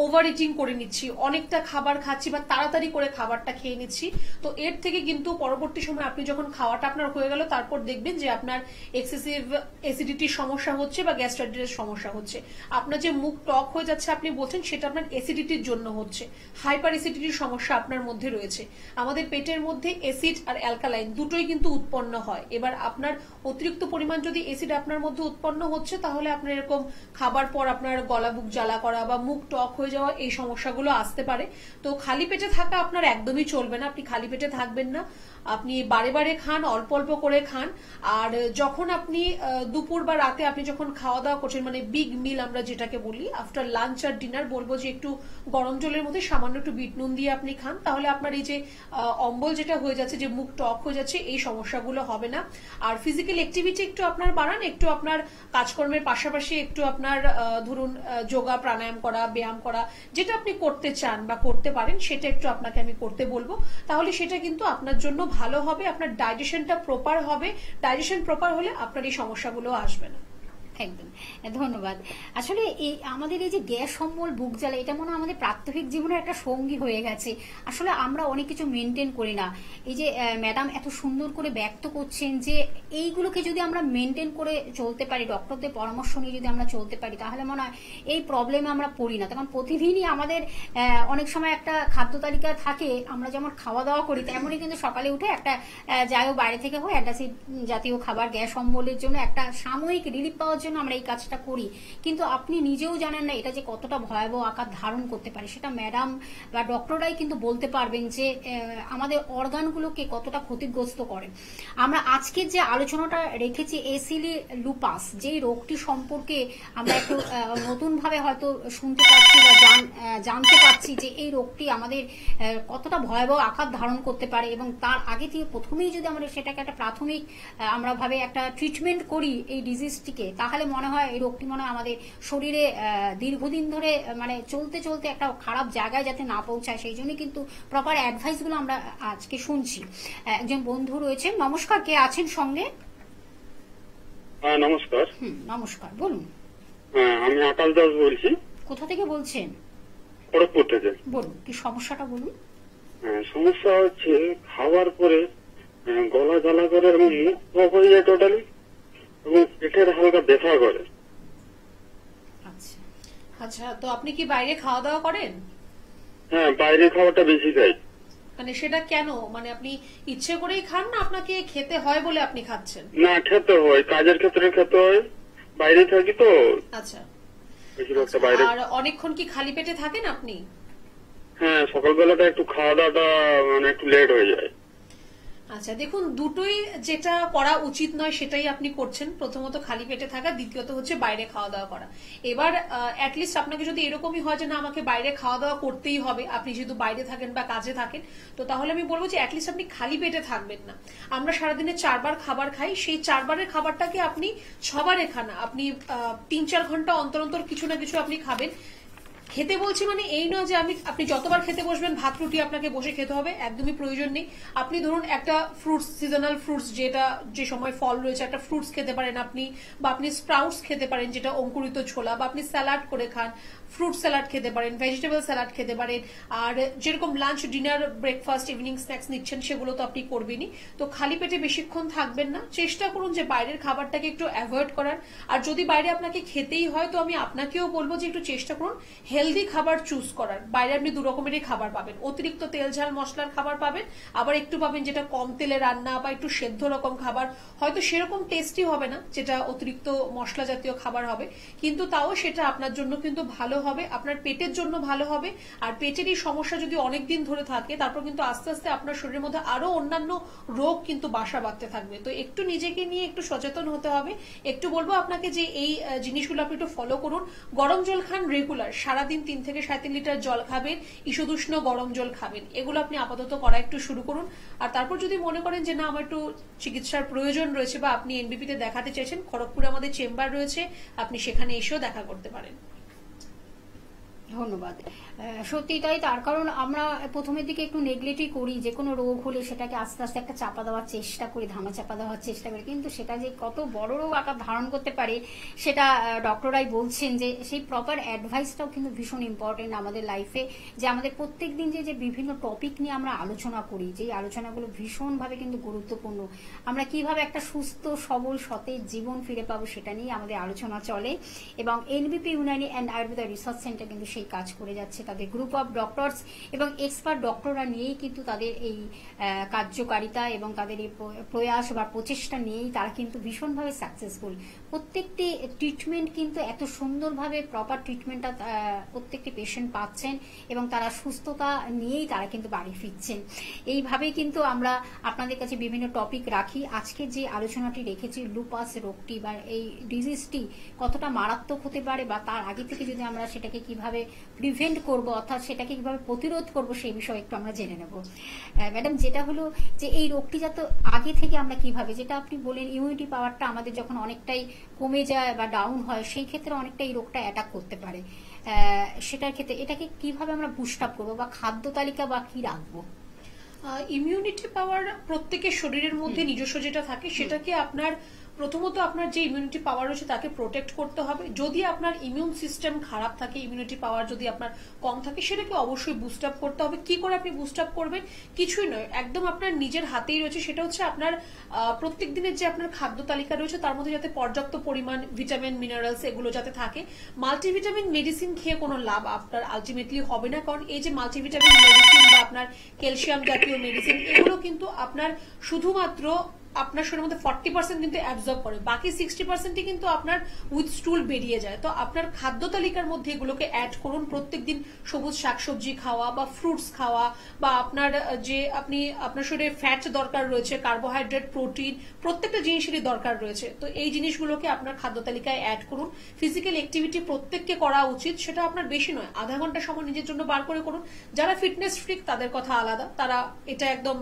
ওভার ইটিং করে নিচ্ছি, অনেকটা খাবার খাচ্ছি বা তাড়াতাড়ি করে খাবারটা খেয়ে নিচ্ছি। তো এর থেকে কিন্তু পরবর্তী সময় আপনি যখন খাওয়াটা আপনার হয়ে গেল তারপর দেখবেন যে আপনার এক্সেসিভ অ্যাসিডিটির সমস্যা হচ্ছে বা গ্যাস্ট্রাইটিসের সমস্যা হচ্ছে। আপনার যে মুখ টক হয়ে যাচ্ছে আপনি বলছেন, সেটা আপনার অ্যাসিডিটির জন্য হচ্ছে, হাইপার অ্যাসিডিটির সমস্যা আপনার মধ্যে রয়েছে। আমাদের পেটের মধ্যে অ্যাসিড আর অ্যালকালাইন দুটোই কিন্তু উৎপন্ন হয়। এবার আপনার অতিরিক্ত পরিমাণ যদি অ্যাসিড আপনার মধ্যে উৎপন্ন হচ্ছে তাহলে আপনার এরকম খাবার পর আপনার গলা বুক জ্বালা করা বা মুখ টক হয়ে যাওয়া, এই সমস্যাগুলো আসতে পারে। তো খালি পেটে থাকা আপনার একদমই চলবে না, আপনি খালি পেটে থাকবেন না, আপনি বারে বারে খান, অল্প অল্প করে খান। আর যখন আপনি দুপুর বা রাতে আপনি যখন খাওয়া দাওয়া করছেন, মানে বিগ মিল আমরা যেটাকে বলি, আফটার লাঞ্চ আর ডিনার, বলবো যে একটু গরম জলের মধ্যে সামান্য একটু বিট নুন দিয়ে আপনি খান, তাহলে আপনার এই যে অম্বল যেটা হয়ে যাচ্ছে, যে মুখ টক হয়ে যাচ্ছে, এই সমস্যাগুলো হবে না। আর ফিজিক্যাল অ্যাক্টিভিটি একটু আপনার বাড়ান, একটু আপনার কাজকর্মের পাশাপাশি একটু আপনার ধরুন যোগা প্রাণায়াম করা, ব্যায়াম করা, যেটা আপনি করতে চান বা করতে পারেন সেটা একটু আপনাকে আমি করতে বলবো, তাহলে সেটা কিন্তু আপনার জন্য ভালো হবে, আপনার ডাইজেশনটা প্রপার হবে। ডাইজেশন প্রপার হলে আপনার এই সমস্যাগুলো আসবে না। একদম ধন্যবাদ। আসলে এই আমাদের এই যে গ্যাস অম্বল বুক জ্বালা, এটা মনে হয় আমাদের প্রাত্যহিক জীবনের একটা সঙ্গী হয়ে গেছে। আসলে আমরা অনেক কিছু মেনটেন করি না। এই যে ম্যাডাম এত সুন্দর করে ব্যক্ত করছেন যে এইগুলোকে যদি আমরা মেনটেন করে চলতে পারি, ডক্টরদের পরামর্শ নিয়ে যদি আমরা চলতে পারি, তাহলে মনে হয় এই প্রবলেমে আমরা পড়ি না। তখন প্রতিদিনই আমাদের অনেক সময় একটা খাদ্য তালিকা থাকে, আমরা যেমন খাওয়া দাওয়া করি তেমনই কিন্তু সকালে উঠে একটা যাই হোক বাইরে থেকে হয় অ্যান্টাসিড জাতীয় খাবার, গ্যাস অম্বলের জন্য একটা সাময়িক রিলিফ পাওয়ার জন্য আমরা এই কাজটা করি। কিন্তু আপনি নিজেও জানেন না এটা যে কতটা ভয়াবহ আকার ধারণ করতে পারে। সেটা ম্যাডাম বা ডক্টররাই কিন্তু বলতে পারবেন যে আমাদের অর্গানগুলোকে কতটা ক্ষতিগ্রস্ত করে। আমরা আজকের যে আলোচনাটা রেখেছি এসিলি লুপাস, যেই রোগটি সম্পর্কে আমরা একটু নতুনভাবে হয়তো শুনতে পাচ্ছি বা জানতে পারছি যে এই রোগটি আমাদের কতটা ভয়াবহ আকার ধারণ করতে পারে, এবং তার আগে থেকে প্রথমেই যদি আমরা সেটাকে একটা প্রাথমিক আমরা ভাবে একটা ট্রিটমেন্ট করি এই ডিজিজটিকে, তাহলে মনে হয় এই রোগটি মনে হয় আমাদের শরীরে দীর্ঘদিন ধরে মানে চলতে চলতে একটা খারাপ জায়গায় যাতে না পৌঁছায়, সেই জন্য কিন্তু প্রপার অ্যাডভাইসগুলো আমরা আজকে শুনছি। একজন বন্ধু রয়েছেন, নমস্কার, কে আছেন সঙ্গে? নমস্কার। নমস্কার, বলুন। আমি আকাশ দাস বলছি। কোথা থেকে বলছেন? খড়গপুর থেকে। বলুন, কি সমস্যাটা বলুন। সমস্যা হচ্ছে খাওয়ার পরে গলা জ্বালা করে এবং মুখ অফ হয়ে যায় টোটালি, এবং পেটের হালকা ব্যথা করে। আচ্ছা আচ্ছা, তো আপনি কি বাইরে খাওয়া দাওয়া করেন? হ্যাঁ, বাইরে খাওয়াটা বেশি খাই। মানে সেটা কেন? মানে আপনি ইচ্ছে করেই খান না আপনাকে খেতে হয় বলে আপনি খাচ্ছেন? না, খেতে হয়, কাজের ক্ষেত্রে খেতে হয়, বাইরে থাকি তো। আচ্ছা, বেশিরভাগটা বাইরে। আর অনেকক্ষণ কি খালি পেটে থাকেন আপনি? হ্যাঁ, সকালবেলাটা একটু খাওয়া দাওয়াটা মানে একটু লেট হয়ে যায়। আচ্ছা, দেখুন, দুটোই যেটা করা উচিত নয় সেটাই আপনি করছেন। প্রথমত খালি পেটে থাকা, দ্বিতীয়ত হচ্ছে বাইরে খাওয়া দাওয়া করা। এবার অ্যাটলিস্ট আপনাকে যদি এরকমই হয় যে না আমাকে বাইরে খাওয়া দাওয়া করতেই হবে, আপনি যেহেতু বাইরে থাকেন বা কাজে থাকেন, তো তাহলে আমি বলবো যে অ্যাটলিস্ট আপনি খালি পেটে থাকবেন না। আমরা সারাদিনে 4 বার খাবার খাই, সেই 4 বারের খাবারটাকে আপনি 6 বারে খান। আপনি 3-4 ঘন্টা অন্তর অন্তর কিছু না কিছু আপনি খাবেন। খেতে বলছি মানে এই নয় যে আপনি যতবার খেতে বসবেন ভাত রুটি আপনাকে বসে খেতে হবে, একদমই প্রয়োজন নেই। আপনি ধরুন একটা ফ্রুটস, সিজনাল ফ্রুটস, যেটা যে সময় ফল রয়েছে, একটা ফ্রুটস খেতে পারেন আপনি, বা আপনি স্প্রাউটস খেতে পারেন যেটা অঙ্কুরিত ছোলা, বা আপনি স্যালাড করে খান, ফ্রুট স্যালাড খেতে পারেন, ভেজিটেবল স্যালাড খেতে পারেন। আর যেরকম lunch, dinner, breakfast, evening snacks নিচ্ছেন সেগুলো তো আপনি করবেনই। তো খালি পেটে বেশিক্ষণ থাকবেন না, চেষ্টা করুন যে বাইরের খাবারটাকে একটু অ্যাভয়েড করার। আর যদি বাইরে আপনাকে খেতেই হয় তো আমি আপনাকেও বলবো যে একটু চেষ্টা করুন হেলদি খাবার চুজ করার। বাইরে আপনি 2 রকমেরই খাবার পাবেন, অতিরিক্ত তেল ঝাল মশলার খাবার পাবেন, আবার একটু পাবেন যেটা কম তেলে রান্না বা একটু সেদ্ধ রকম খাবার। হয়তো সেরকম টেস্টি হবে না যেটা অতিরিক্ত মশলা জাতীয় খাবার হবে, কিন্তু তাও সেটা আপনার জন্য কিন্তু ভালো হবে, আপনার পেটের জন্য ভালো হবে। আর পেটের এই সমস্যা যদি অনেকদিন ধরে থাকে তারপর কিন্তু আস্তে আস্তে আপনার শরীরের মধ্যে আরো অন্যান্য রোগ কিন্তু বাসা বাঁধতে থাকবে। তো একটু নিজেকে নিয়ে একটু সচেতন হতে হবে। একটু বলবো আপনাকে যে এই জিনিসগুলো আপনি একটু ফলো করুন। গরম জল খান রেগুলার, সারাদিন 3 থেকে 3.5 লিটার জল খাবেন, ঈষদুষ্ণ গরম জল খাবেন, এগুলো আপনি আপাতত করা একটু শুরু করুন। আর তারপর যদি মনে করেন যে না আমার একটু চিকিৎসার প্রয়োজন রয়েছে বা আপনি এনবিপি তে দেখাতে চাইছেন, খড়গপুরে আমাদের চেম্বার রয়েছে, আপনি সেখানে এসেও দেখা করতে পারেন। ধন্যবাদ। সত্যি তাই, তার কারণ আমরা প্রথমের দিকে একটু নেগলেক্টই করি, যে কোনো রোগ হলে সেটাকে আস্তে আস্তে একটা চাপা দেওয়ার চেষ্টা করি, ধামা চাপা দেওয়ার চেষ্টা করি, কিন্তু সেটা যে কত বড় রোগ আকার ধারণ করতে পারে সেটা ডক্টররাই বলছেন। যে সেই প্রপার অ্যাডভাইসটাও কিন্তু ভীষণ ইম্পর্টেন্ট আমাদের লাইফে, যে আমাদের প্রত্যেক দিন যে বিভিন্ন টপিক নিয়ে আমরা আলোচনা করি, যেই আলোচনাগুলো ভীষণভাবে কিন্তু গুরুত্বপূর্ণ। আমরা কিভাবে একটা সুস্থ সবল সতেজ জীবন ফিরে পাবো সেটা নিয়ে আমাদের আলোচনা চলে, এবং এনবিপি Unani and Ayurveda research centre কিন্তু সেই কাজ করে যাচ্ছে। তাদের গ্রুপ অফ ডক্টরস এবং এক্সপার্ট ডক্টররা নিয়েই কিন্তু তাদের এই কার্যকারিতা এবং তাদের এই প্রয়াস বা প্রচেষ্টা নিয়েই তারা কিন্তু ভীষণভাবে সাকসেসফুল। প্রত্যেকটি ট্রিটমেন্ট কিন্তু এত সুন্দরভাবে প্রপার ট্রিটমেন্টটা প্রত্যেকটি পেশেন্ট পাচ্ছেন এবং তারা সুস্থতা নিয়েই তারা কিন্তু বাড়ি ফিরছেন। এইভাবেই কিন্তু আমরা আপনাদের কাছে বিভিন্ন টপিক রাখি। আজকে যে আলোচনাটি রেখেছি লুপাস রোগটি বা এই ডিজিজটি কতটা মারাত্মক হতে পারে, বা তার আগে থেকে যদি আমরা সেটাকে কিভাবে প্রিভেন্ট করব, অর্থাৎ সেটাকে কিভাবে প্রতিরোধ করব, সেই বিষয়ে একটু আমরা জেনে নেব। ম্যাডাম, যেটা হলো যে এই রোগটি যাতে আগে থেকে আমরা কিভাবে, যেটা আপনি বলেন ইমিউনিটি পাওয়ারটা আমাদের যখন অনেকটাই কমে যায় বা ডাউন হয়, সেই ক্ষেত্রে অনেকটা এই রোগটা অ্যাটাক করতে পারে, সেটার ক্ষেত্রে এটাকে কিভাবে আমরা বুস্ট আপ করবো বা খাদ্য তালিকা বা কি রাখবো? ইমিউনিটি পাওয়ার প্রত্যেকের শরীরের মধ্যে নিজস্ব যেটা থাকে সেটাকে আপনার প্রথমত আপনার যে ইমিউনিটি পাওয়ার রয়েছে তাকে প্রোটেক্ট করতে হবে। যদি আপনার ইমিউন সিস্টেম খারাপ থাকে, ইমিউনিটি পাওয়ার যদি আপনার কম থাকে, সেটাকে অবশ্যই বুস্ট আপ করতে হবে। কি করে আপনি বুস্ট আপ করবেন? কিছুই নয়, একদম আপনার নিজের হাতেই রয়েছে। সেটা হচ্ছে আপনার প্রত্যেক দিনের যে আপনার খাদ্য তালিকা রয়েছে তার মধ্যে যাতে পর্যাপ্ত পরিমাণ ভিটামিন, মিনারেলস এগুলো যাতে থাকে। মাল্টিভিটামিন মেডিসিন খেয়ে কোনো লাভ আপনার আলটিমেটলি হবে না, কারণ এই যে মাল্টিভিটামিন মেডিসিন বা আপনার ক্যালসিয়াম জাতীয় মেডিসিন, এগুলো কিন্তু আপনার শুধুমাত্র আপনার শরীরের মধ্যে 40% কিন্তু অ্যাবজর্ব করে, বাকি 60% কিন্তু আপনার উইথ স্টুল বেরিয়ে যায়। তো আপনার খাদ্য তালিকার মধ্যে এগুলোকে অ্যাড করুন। প্রত্যেকদিন সবুজ শাকসবজি খাওয়া বা ফ্রুটস খাওয়া, বা আপনার যে আপনার শরীরে ফ্যাট দরকার রয়েছে, কার্বোহাইড্রেট, প্রোটিন, প্রত্যেকটা জিনিসেরই দরকার রয়েছে। তো এই জিনিসগুলোকে আপনার খাদ্য তালিকায় অ্যাড করুন। ফিজিক্যাল অ্যাক্টিভিটি প্রত্যেককে করা উচিত, সেটা আপনার বেশি নয়, আধা ঘন্টা সময় নিজের জন্য বার করে করুন। যারা ফিটনেস ফ্রিক তাদের কথা আলাদা, তারা এটা একদম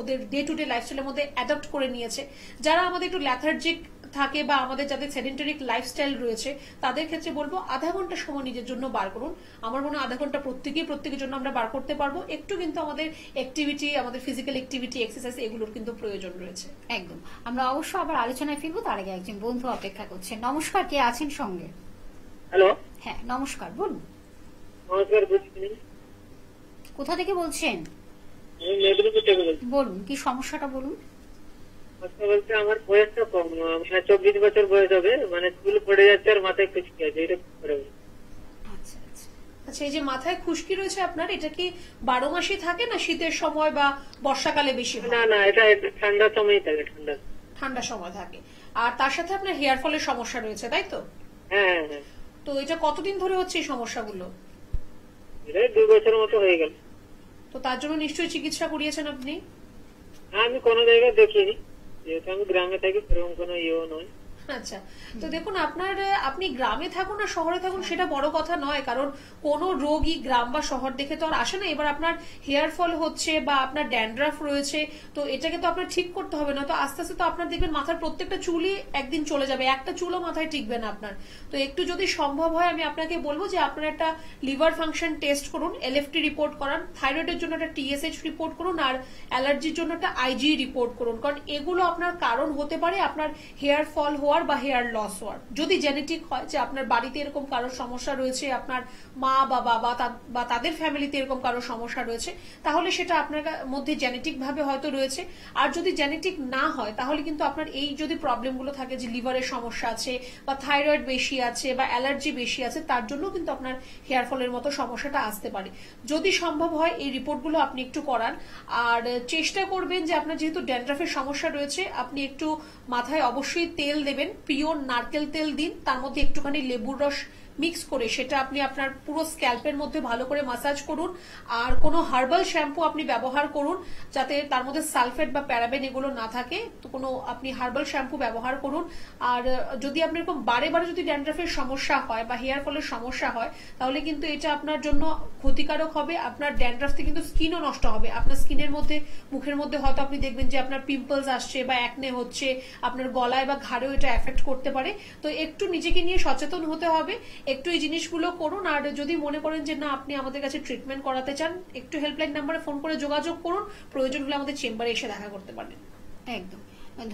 ওদের ডে টু ডে লাইফস্টাইলের মধ্যে অ্যাডাপ্ট করে নিয়েছে। যারা আমাদের একটু ল্যাথার্জিক থাকে বা আমাদের যাদের সেডেন্টারি লাইফস্টাইল রয়েছে, তাদের ক্ষেত্রে বলবো আধা ঘন্টা সময় নিজের জন্য বার করুন। আমার মনে হয় আধা ঘন্টা প্রত্যেকের জন্য আমরা বার করতে পারবো। একটু কিন্তু আমাদের অ্যাক্টিভিটি, আমাদের ফিজিক্যাল অ্যাক্টিভিটি, এক্সারসাইজ এগুলোর কিন্তু প্রয়োজন রয়েছে। একদম, আমরা অবশ্য আবার আলোচনায় ফিরবো, তার আগে একজন বন্ধু অপেক্ষা করছেন। নমস্কার, কে আছেন সঙ্গে? হ্যালো, হ্যাঁ নমস্কার, বলুন। নমস্কার, কোথা থেকে বলছেন? আমি মেদিনীপুর থেকে বলছি। বলুন, কি সমস্যাটা বলুন। বলতে আমার বয়সটা কম, মানে 24 বছর বয়স হবে, মানে চুল পড়ে যাচ্ছে আর মাথায় খুশকি আছে, এটা কি করে? আচ্ছা আচ্ছা আচ্ছা, এই যে মাথায় খুশকি রয়েছে আপনার, এটা কি 12 মাসই থাকে না শীতের সময় বা বর্ষাকালে বেশি হয়? না না, এটা ঠান্ডার সময় থাকে, ঠান্ডা সময় থাকে। আর তার সাথে আপনার হেয়ার ফলের সমস্যা রয়েছে, তাই তো? হ্যাঁ হ্যাঁ। তো এটা কতদিন ধরে হচ্ছে এই সমস্যাগুলো? এটা 2 বছর মতো হয়ে গেল। তো তার জন্য নিশ্চয়ই চিকিৎসা করিয়েছেন আপনি? আমি কোনো জায়গায় দেখিনি, যেহেতু আমি গ্রামে থাকি, সেরকম কোনো ইয়েও নয়। আচ্ছা, তো দেখুন আপনি গ্রামে থাকুন না শহরে থাকুন সেটা বড় কথা নয়, কারণ কোন রোগই গ্রাম বা শহর দেখে তো আর আসে না। এবার আপনার হেয়ার ফল হচ্ছে বা আপনার ড্যান্ড্রাফ রয়েছে, তো এটাকে তো আপনার ঠিক করতে হবে না। তো আস্তে আস্তে তো আপনার দেখবেন মাথার প্রত্যেকটা চুলই একদিন চলে যাবে, একটা চুলও মাথায় টিকবে না আপনার। তো একটু যদি সম্ভব হয় আমি আপনাকে বলবো যে আপনার একটা লিভার ফাংশন টেস্ট করুন, এলএফটি রিপোর্ট করান, থাইরয়েডের জন্য একটা টিএসএইচ রিপোর্ট করুন, আর অ্যালার্জির জন্য একটা আইজি রিপোর্ট করুন, কারণ এগুলো আপনার কারণ হতে পারে আপনার হেয়ার ফল হওয়ার বা হেয়ার লস হওয়ার। যদি জেনেটিক হয় যে আপনার বাড়িতে এরকম কারোর সমস্যা রয়েছে, আপনার মা বা বাবা বা তাদের ফ্যামিলিতে এরকম কারোর সমস্যা রয়েছে, তাহলে সেটা আপনার মধ্যে জেনেটিক ভাবে হয়তো রয়েছে। আর যদি জেনেটিক না হয় তাহলে কিন্তু আপনার এই যদি প্রবলেমগুলো থাকে যে লিভারের সমস্যা আছে বা থাইরয়েড বেশি আছে বা অ্যালার্জি বেশি আছে, তার জন্য কিন্তু আপনার হেয়ার ফলের মতো সমস্যাটা আসতে পারে। যদি সম্ভব হয় এই রিপোর্টগুলো আপনি একটু করান, আর চেষ্টা করবেন যে আপনার যেহেতু ড্যান্ড্রাফের সমস্যা রয়েছে, আপনি একটু মাথায় অবশ্যই তেল দেবেন, পিওর নারকেল তেল দিন, তার মধ্যে একটুখানি লেবুর রস মিক্স করে সেটা আপনি আপনার পুরো স্ক্যাল্পের মধ্যে ভালো করে মাসাজ করুন। আর কোনো হার্বাল শ্যাম্পু আপনি ব্যবহার করুন যাতে তার মধ্যে সালফেট বা প্যারাবেন এগুলো না থাকে, তো কোনো আপনি হার্বাল শ্যাম্পু ব্যবহার করুন। আর যদি আপনার এরকম বারে বারে যদি ড্যান্ড্রাফের সমস্যা হয় বা হেয়ার ফলের সমস্যা হয়, তাহলে কিন্তু এটা আপনার জন্য ক্ষতিকারক হবে। আপনার ড্যান্ড্রাফ থেকে কিন্তু স্কিনও নষ্ট হবে, আপনার স্কিনের মধ্যে, মুখের মধ্যে হয়তো আপনি দেখবেন যে আপনার পিম্পলস আসছে বা অ্যাকনে হচ্ছে, আপনার গলায় বা ঘাড়েও এটা এফেক্ট করতে পারে। তো একটু নিজেকে নিয়ে সচেতন হতে হবে, একটু এই জিনিসগুলো করুন। আর যদি মনে করেন যে না আপনি আমাদের কাছে ট্রিটমেন্ট করাতে চান, একটু হেল্পলাইন নাম্বারে ফোন করে যোগাযোগ করুন, প্রয়োজন হলে আমাদের চেম্বারে এসে দেখা করতে পারেন। একদম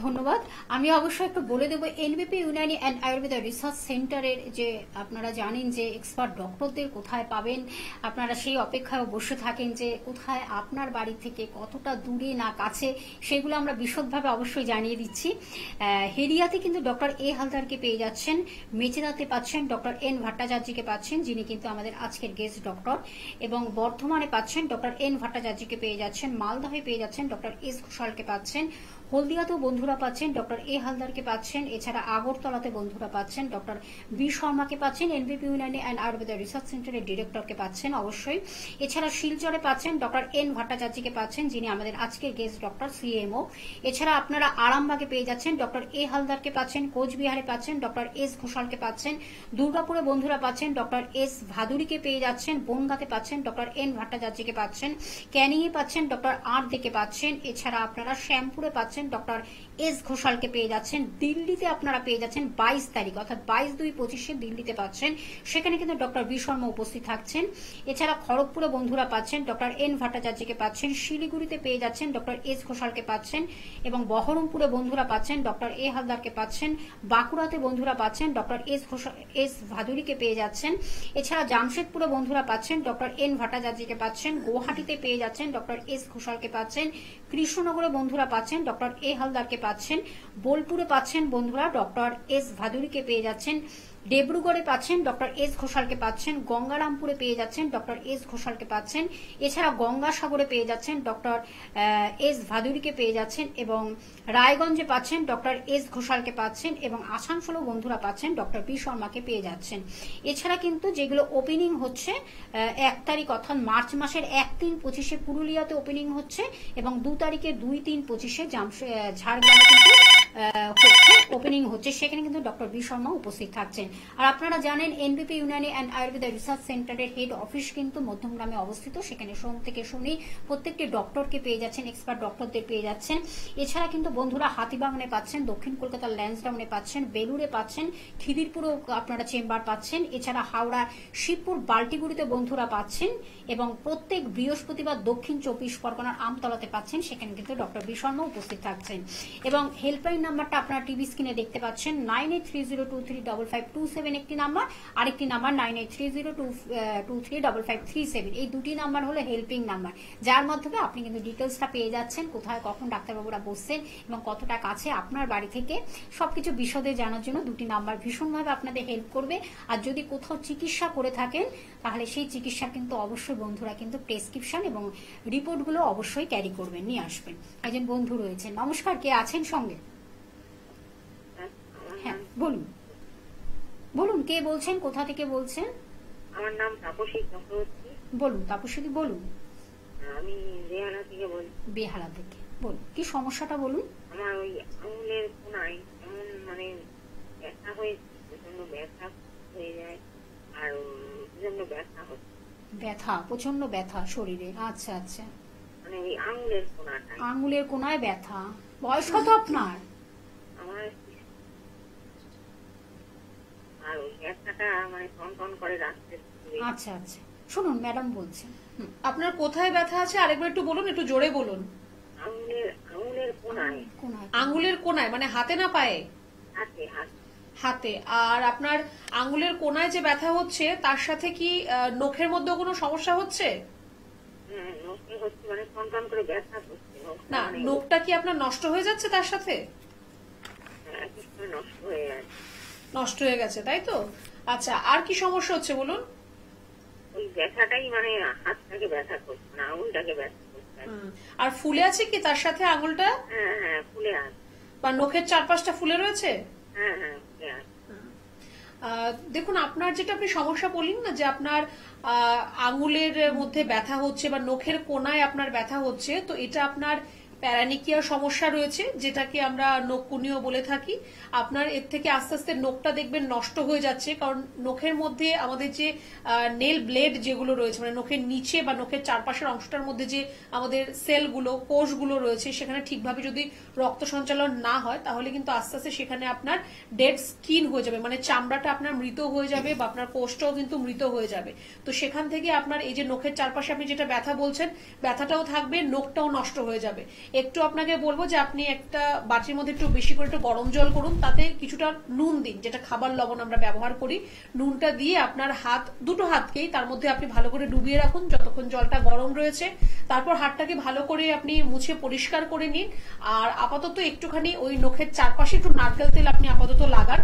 ধন্যবাদ। আমি অবশ্যই একটু বলে দেবো, এনবিপি ইউনানি অ্যান্ড আয়ুর্বেদা রিসার্চ সেন্টারের যে আপনারা জানেন যে এক্সপার্ট ডক্টরদের কোথায় পাবেন, আপনারা সেই অপেক্ষায় বসে থাকেন যে কোথায় আপনার বাড়ি থেকে কতটা দূরে না কাছে, সেগুলো আমরা বিশদভাবে অবশ্যই জানিয়ে দিচ্ছি। হেরিয়াতে কিন্তু ডক্টর এ হালদারকে পেয়ে যাচ্ছেন, মেচেদাতে পাচ্ছেন ডক্টর এন ভট্টাচার্যকে পাচ্ছেন, যিনি কিন্তু আমাদের আজকের গেস্ট ডক্টর, এবং বর্ধমানে পাচ্ছেন ডক্টর এন ভট্টাচার্যকে পেয়ে যাচ্ছেন, মালদহে পেয়ে যাচ্ছেন ডক্টর এস ঘোষালকে পাচ্ছেন, হলদিয়াতেও বন্ধুরা পাচ্ছেন ডক্টর এ হালদারকে পাচ্ছেন, এছাড়া আগরতলাতে বন্ধুরা পাচ্ছেন ডক্টর বি শর্মাকে পাচ্ছেন, এনবিপি ইউনানি অ্যান্ড আয়ুর্বেদা রিসার্চ সেন্টারের ডিরেক্টরকে পাচ্ছেন অবশ্যই। এছাড়া শিলচরে পাচ্ছেন ডক্টর এন ভট্টাচার্যকে পাচ্ছেন, যিনি আমাদের আজকের গেস্ট ডক্টর সিএমও। এছাড়া আপনারা আরামবাগে পেয়ে যাচ্ছেন ডক্টর এ হালদারকে পাচ্ছেন, কোচবিহারে পাচ্ছেন ডক্টর এস ঘোষালকে পাচ্ছেন, দুর্গাপুরে বন্ধুরা পাচ্ছেন ডক্টর এস ভাদুরীকে পেয়ে যাচ্ছেন, বনগাঁতে পাচ্ছেন ডক্টর এন ভট্টাচার্যকে পাচ্ছেন, ক্যানিংয়ে পাচ্ছেন ডক্টর আর দেকে পাচ্ছেন, এছাড়া আপনারা শ্যামপুরে পাচ্ছেন যাচ্ছেন ডক্টর এস ঘোষালকে পেয়ে যাচ্ছেন। দিল্লিতে আপনারা পেয়ে যাচ্ছেন 22 তারিখ অর্থাৎ 22/2/25 দিল্লিতে পাচ্ছেন, সেখানে কিন্তু ডক্টর বি শর্মা উপস্থিত থাকছেন। এছাড়া খড়গপুরে বন্ধুরা পাচ্ছেন ডক্টর এন ভট্টাচার্যকে পাচ্ছেন, শিলিগুড়িতে পেয়ে যাচ্ছেন ডক্টর এস ঘোষালকে পাচ্ছেন এবং বহরমপুরে বন্ধুরা পাচ্ছেন ডক্টর এ হালদারকে পাচ্ছেন, বাঁকুড়াতে বন্ধুরা পাচ্ছেন ডক্টর এস ভাদুরীকে পেয়ে যাচ্ছেন। এছাড়া জামশেদপুরে বন্ধুরা পাচ্ছেন ডক্টর এন ভট্টাচার্যকে পাচ্ছেন, গুয়াহাটিতে পেয়ে যাচ্ছেন ডক্টর এস ঘোষালকে পাচ্ছেন, কৃষ্ণনগরে বন্ধুরা পাচ্ছেন ডক্টর এ হালদারকে পাচ্ছেন, বোলপুরে পাচ্ছেন বন্ধুরা ডক্টর এস ভাদুরীকে পেয়ে যাচ্ছেন, ডিব্রুগড়ে পাচ্ছেন ডক্টর এস ঘোষালকে পাচ্ছেন, গঙ্গারামপুরে পেয়ে যাচ্ছেন ডক্টর এস ঘোষালকে পাচ্ছেন, এছাড়া গঙ্গাসাগরে পেয়ে যাচ্ছেন ডক্টর এস ভাদুরীকে পেয়ে যাচ্ছেন এবং রায়গঞ্জে পাচ্ছেন ডক্টর এস ঘোষালকে পাচ্ছেন এবং আসানসোলও বন্ধুরা পাচ্ছেন ডক্টর বি শর্মাকে পেয়ে যাচ্ছেন। এছাড়া কিন্তু যেগুলো ওপেনিং হচ্ছে 1 তারিখ অর্থাৎ মার্চ মাসের 1-3-25 পুরুলিয়াতে ওপেনিং হচ্ছে এবং 2 তারিখে 2-3-25 ঝাড়গ্রামে কিন্তু ওপেনিং হচ্ছে, সেখানে কিন্তু ডক্টর বি শর্মা উপস্থিত থাকছেন। আর আপনারা জানেন এনবিপি ইউনানি অ্যান্ড আয়ুর্বেদা রিসার্চ সেন্টারের হেড অফিস কিন্তু মধ্যমগ্রামে অবস্থিত, সেখানে সোম থেকে শনি প্রত্যেকটি ডক্টরকে পেয়ে যাচ্ছেন, এক্সপার্ট ডক্টরদের পেয়ে যাচ্ছেন। এছাড়া কিন্তু বন্ধুরা হাতিবাগানে পাচ্ছেন, দক্ষিণ কলকাতার ল্যান্সডাউনে পাচ্ছেন, বেলুড়ে পাচ্ছেন, খিদিরপুরেও আপনারা চেম্বার পাচ্ছেন, এছাড়া হাওড়া শিবপুর বাল্টিগুড়িতে বন্ধুরা পাচ্ছেন এবং প্রত্যেক বৃহস্পতিবার দক্ষিণ 24 পরগনার আমতলাতে পাচ্ছেন, সেখানে কিন্তু ডক্টর বি শর্মা উপস্থিত থাকছেন। এবং হেল্পলাইন নাম্বারটা আপনারা টিভি স্ক্রিনে দেখতে পাচ্ছেন 9830235527 একটি নাম্বার, আরেকটি নাম্বার 9830235537। এই দুটি নাম্বার হলো হেল্পিং নাম্বার, যার মাধ্যমে আপনি কিন্তু ডিটেলসটা পেয়ে যাচ্ছেন, কোথায় কখন ডাক্তারবাবুরা বসছেন এবং কতটা কাছে আপনার বাড়ি থেকে সবকিছু বিশদে জানার জন্য দুটি নাম্বার ভীষণভাবে আপনাদের হেল্প করবে। আর যদি কোথাও চিকিৎসা করে থাকেন তাহলে সেই চিকিৎসা কিন্তু অবশ্যই বন্ধুরা কিন্তু প্রেসক্রিপশন এবং রিপোর্টগুলো অবশ্যই ক্যারি করবেন, নিয়ে আসবেন। একজন বন্ধু রয়েছেন, নমস্কার, কে আছেন সঙ্গে? হ্যাঁ বলুন, বলুন কে বলছেন, কোথা থেকে বলছেন? আমার নাম তাপসী চক্রবর্তী। বলুন তাপসী, বলুন। আমি বেহালা থেকে বলছি। বেহালা থেকে বলুন, কি সমস্যাটা বলুন। আমার ওই আঙুলের কোনায় এমন মানে ব্যথা হয়েছে, প্রচন্ড ব্যথা হয়ে যায় আর প্রচন্ড ব্যথা হচ্ছে। ব্যথা, প্রচন্ড ব্যথা শরীরে, আচ্ছা আচ্ছা। মানে ওই আঙুলের কোনাটা, আঙুলের কোনায় ব্যথা। বয়স কত আপনার? আমার আর ওই ব্যথাটা মানে টন করে রাখতে। আচ্ছা আচ্ছা, শুনুন ম্যাডাম বলছেন। আপনার কোথায় ব্যথা আছে আরেকবার একটু বলুন, একটু জোরে বলুন। আঙুলের কোনায়। আঙুলের কোনায় মানে হাতে না পায়ে? হাতে। হাতে। আর আপনার আঙুলের কোনায় যে ব্যথা হচ্ছে তার সাথে কি নখের মধ্যে কোনো সমস্যা হচ্ছে? হ্যাঁ, নখে হচ্ছে, মানে টন করে ব্যথা হচ্ছে। না, নখটা কি আপনার নষ্ট হয়ে যাচ্ছে তার সাথে? হ্যাঁ, নষ্ট হয়ে যাচ্ছে। নষ্ট হয়ে গেছে, তাই তো? আচ্ছা, আর কি সমস্যা হচ্ছে বলুন? ওই ব্যথাটাই মানে হাতটাকে ব্যথা করছে, মানে আঙুলটাকে ব্যথা করছে। আর ফুলে আছে কি তার সাথে আঙুলটা? হ্যাঁ, ফুলে আছে। বা নখের 4-5টা ফুলে রয়েছে? হ্যাঁ, ফুলে আছে। দেখুন, আপনার যেটা আপনি সমস্যা বললেন না যে আপনার আঙুলের মধ্যে ব্যথা হচ্ছে বা নখের কোনায় আপনার ব্যথা হচ্ছে, তো এটা আপনার প্যারানিকিয়া সমস্যা রয়েছে, যেটাকে আমরা নখকুনিও বলে থাকি। আপনার এর থেকে আস্তে আস্তে নখটা দেখবেন নষ্ট হয়ে যাচ্ছে, কারণ নখের মধ্যে আমাদের যে নেল ব্লেড যেগুলো রয়েছে, মানে নখের নিচে বা নখের চারপাশের অংশটার মধ্যে যে আমাদের সেলগুলো, কোষগুলো রয়েছে, সেখানে ঠিকভাবে যদি রক্ত সঞ্চালন না হয় তাহলে কিন্তু আস্তে আস্তে সেখানে আপনার ডেড স্কিন হয়ে যাবে, মানে চামড়াটা আপনার মৃত হয়ে যাবে বা আপনার কোষটাও কিন্তু মৃত হয়ে যাবে। তো সেখান থেকে আপনার এই যে নখের চারপাশে আপনি যেটা ব্যথা বলছেন, ব্যথাটাও থাকবে, নখটাও নষ্ট হয়ে যাবে। একটু আপনাকে বলবো যে আপনি একটা বাটির মধ্যে একটু বেশি করে একটু গরম জল করুন, তাতে কিছুটা নুন দিন, যেটা খাবার লবণ আমরা ব্যবহার করি। নুনটা দিয়ে আপনার দুটো হাতকেই তার মধ্যে আপনি ভালো করে ডুবিয়ে রাখুন যতক্ষণ জলটা গরম রয়েছে। তারপর হাতটাকে ভালো করে আপনি মুছে পরিষ্কার করে নিন। আর আপাতত একটুখানি ওই নখের চারপাশে একটু নারকেল তেল আপনি আপাতত লাগান,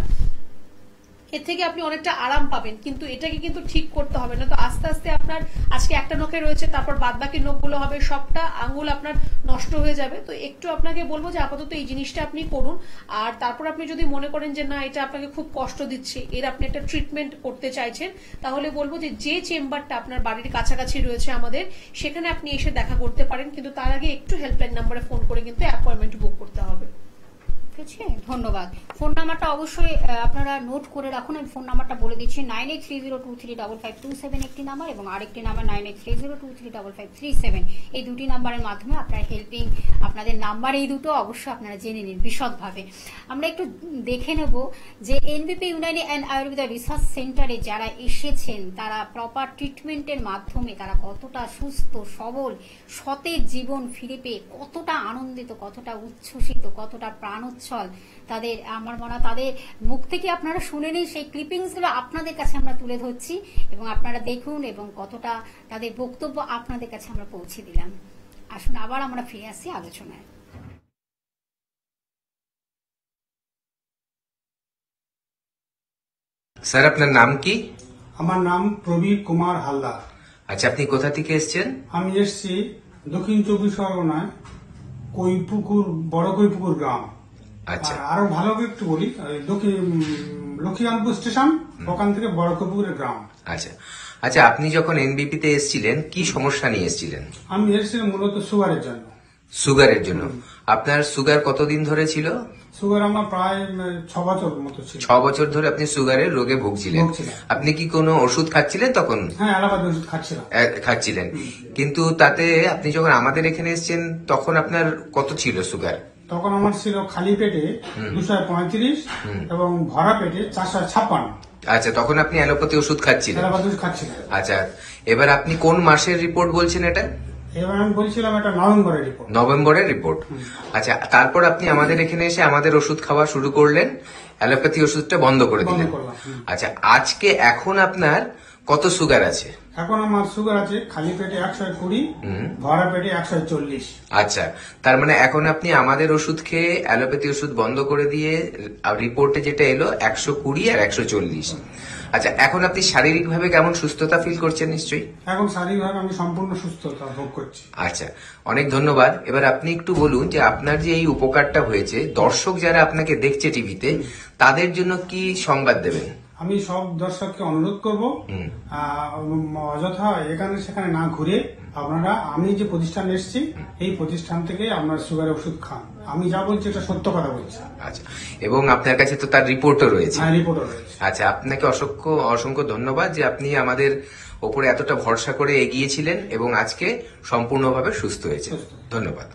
এর থেকে আপনি অনেকটা আরাম পাবেন। কিন্তু এটাকে কিন্তু ঠিক করতে হবে না, তো আস্তে আস্তে আপনার আজকে একটা নখে রয়েছে, তারপর বাদ বাকি নখগুলো হবে, সবটা আঙুল আপনার নষ্ট হয়ে যাবে। তো একটু আপনাকে বলবো যে আপাতত এই জিনিসটা আপনি করুন। আর তারপর আপনি যদি মনে করেন যে না, এটা আপনাকে খুব কষ্ট দিচ্ছে, এর আপনি একটা ট্রিটমেন্ট করতে চাইছেন, তাহলে বলবো যে চেম্বারটা আপনার বাড়ির কাছাকাছি রয়েছে আমাদের, সেখানে আপনি এসে দেখা করতে পারেন। কিন্তু তার আগে একটু হেল্পলাইন নাম্বারে ফোন করে কিন্তু অ্যাপয়েন্টমেন্ট বুক করতে হবে। ঠিক আছে, ধন্যবাদ। ফোন নাম্বারটা অবশ্যই আপনারা নোট করে রাখুন। আমি ফোন নাম্বারটা বলে দিচ্ছি, 9830235527 একটি নাম্বার এবং আরেকটি নাম্বার 9830235537। এই দুটি নাম্বারের মাধ্যমে আপনার হেল্পিং, আপনাদের নাম্বার এই দুটো অবশ্যই আপনারা জেনে নিন বিশদভাবে। আমরা একটু দেখে নেব যে এনবিপি ইউনানি অ্যান্ড আয়ুর্বেদা রিসার্চ সেন্টারে যারা এসেছেন তারা প্রপার ট্রিটমেন্টের মাধ্যমে তারা কতটা সুস্থ সবল সতেজ জীবন ফিরে পেয়ে কতটা আনন্দিত, কতটা উচ্ছ্বসিত, কতটা প্রাণোচ্ছল তাদের, আমার মনে হয় তাদের মুখ থেকে আপনারা শুনে নিন। সেই ক্লিপিংস গুলো আপনাদের কাছে আমরা তুলে ধরছি এবং আপনারা দেখুন এবং কতটা তাদের বক্তব্য আপনাদের কাছে আমরা পৌঁছে দিলাম। আসুন আবার আমরা ফিরে আসি আলোচনায়। স্যার আপনার নাম কি? আমার নাম প্রবীর কুমার হালদার। আচ্ছা, আপনি কোথা থেকে এসেছেন? আমি এসেছি দক্ষিণ চব্বিশ পরগনায় কৈপুকুর, বড় কৈপুকুর গ্রাম। আচ্ছা। আর আরো ভালো করে একটু বলি, লক্ষ্মীকান্তপুর স্টেশন, ওখান থেকে বড় কৈপুকুরের গ্রাম। আচ্ছা আচ্ছা, আপনি যখন এনবিপি তে এসেছিলেন কি সমস্যা নিয়ে এসেছিলেন? আমি এসেছিলাম মূলত সুগারের জন্য। সুগারের জন্য? আপনার সুগার কতদিন ধরে ছিল? সুগার আমার প্রায় 6 বছর মতো ছিল। 6 বছর ধরে আপনি সুগারের রোগে ভুগছিলেন। আপনি কি কোনো ওষুধ খাচ্ছিলেন তখন? হ্যাঁ, অ্যালোপ্যাথি ওষুধ খাচ্ছিলাম। খাচ্ছিলেন, কিন্তু তাতে আপনি যখন আমাদের এখানে এসেছেন তখন আপনার কত ছিল সুগার? তখন আমার ছিল খালি পেটে 235 এবং ভরা পেটে 456। আচ্ছা, তখন আপনি অ্যালোপ্যাথি ওষুধ খাচ্ছিলেন? অ্যালোপ্যাথি ওষুধ খাচ্ছিলাম। আচ্ছা, এবার আপনি কোন মাসের রিপোর্ট বলছেন এটা? এবার আমি বলছিলাম এটা নভেম্বরের রিপোর্ট। নভেম্বরের রিপোর্ট। আচ্ছা, তারপর আপনি আমাদের এখানে এসে আমাদের ওষুধ খাওয়া শুরু করলেন, অ্যালোপ্যাথি ওষুধটা বন্ধ করে দিলেন। আচ্ছা, আজকে এখন আপনার কত সুগার আছে? এখন আমার সুগার আছে খালি পেটে 120, ভরা পেটে 140। আচ্ছা, তার মানে এখন আপনি আমাদের ওষুধ খেয়ে অ্যালোপ্যাথি ওষুধ বন্ধ করে দিয়ে রিপোর্টে যেটা এলো 120 আর 140। আচ্ছা, এখন আপনি শারীরিকভাবে কেমন সুস্থতা ফিল করছেন? নিশ্চয়ই এখন শারীরিকভাবে আমি সম্পূর্ণ সুস্থতা ভোগ করছি। আচ্ছা, অনেক ধন্যবাদ। এবার আপনি একটু বলুন যে আপনার যে এই উপকারটা হয়েছে, দর্শক যারা আপনাকে দেখছে টিভিতে তাদের জন্য কি সংবাদ দেবেন? আমি সব দর্শককে অনুরোধ করব, অযথা এখানে সেখানে না ঘুরে আপনারা, আমি যে প্রতিষ্ঠানে এসেছি এই প্রতিষ্ঠান থেকে আপনার সুগারের ওষুধ খান। আমি যা বলছি এটা সত্য কথা বলছি। আচ্ছা, এবং আপনার কাছে তো তার রিপোর্টও রয়েছে? হ্যাঁ, রিপোর্টও রয়েছে। আচ্ছা, আপনাকে অসংখ্য অসংখ্য ধন্যবাদ যে আপনি আমাদের ওপরে এতটা ভরসা করে এগিয়েছিলেন এবং আজকে সম্পূর্ণভাবে সুস্থ হয়েছে। ধন্যবাদ।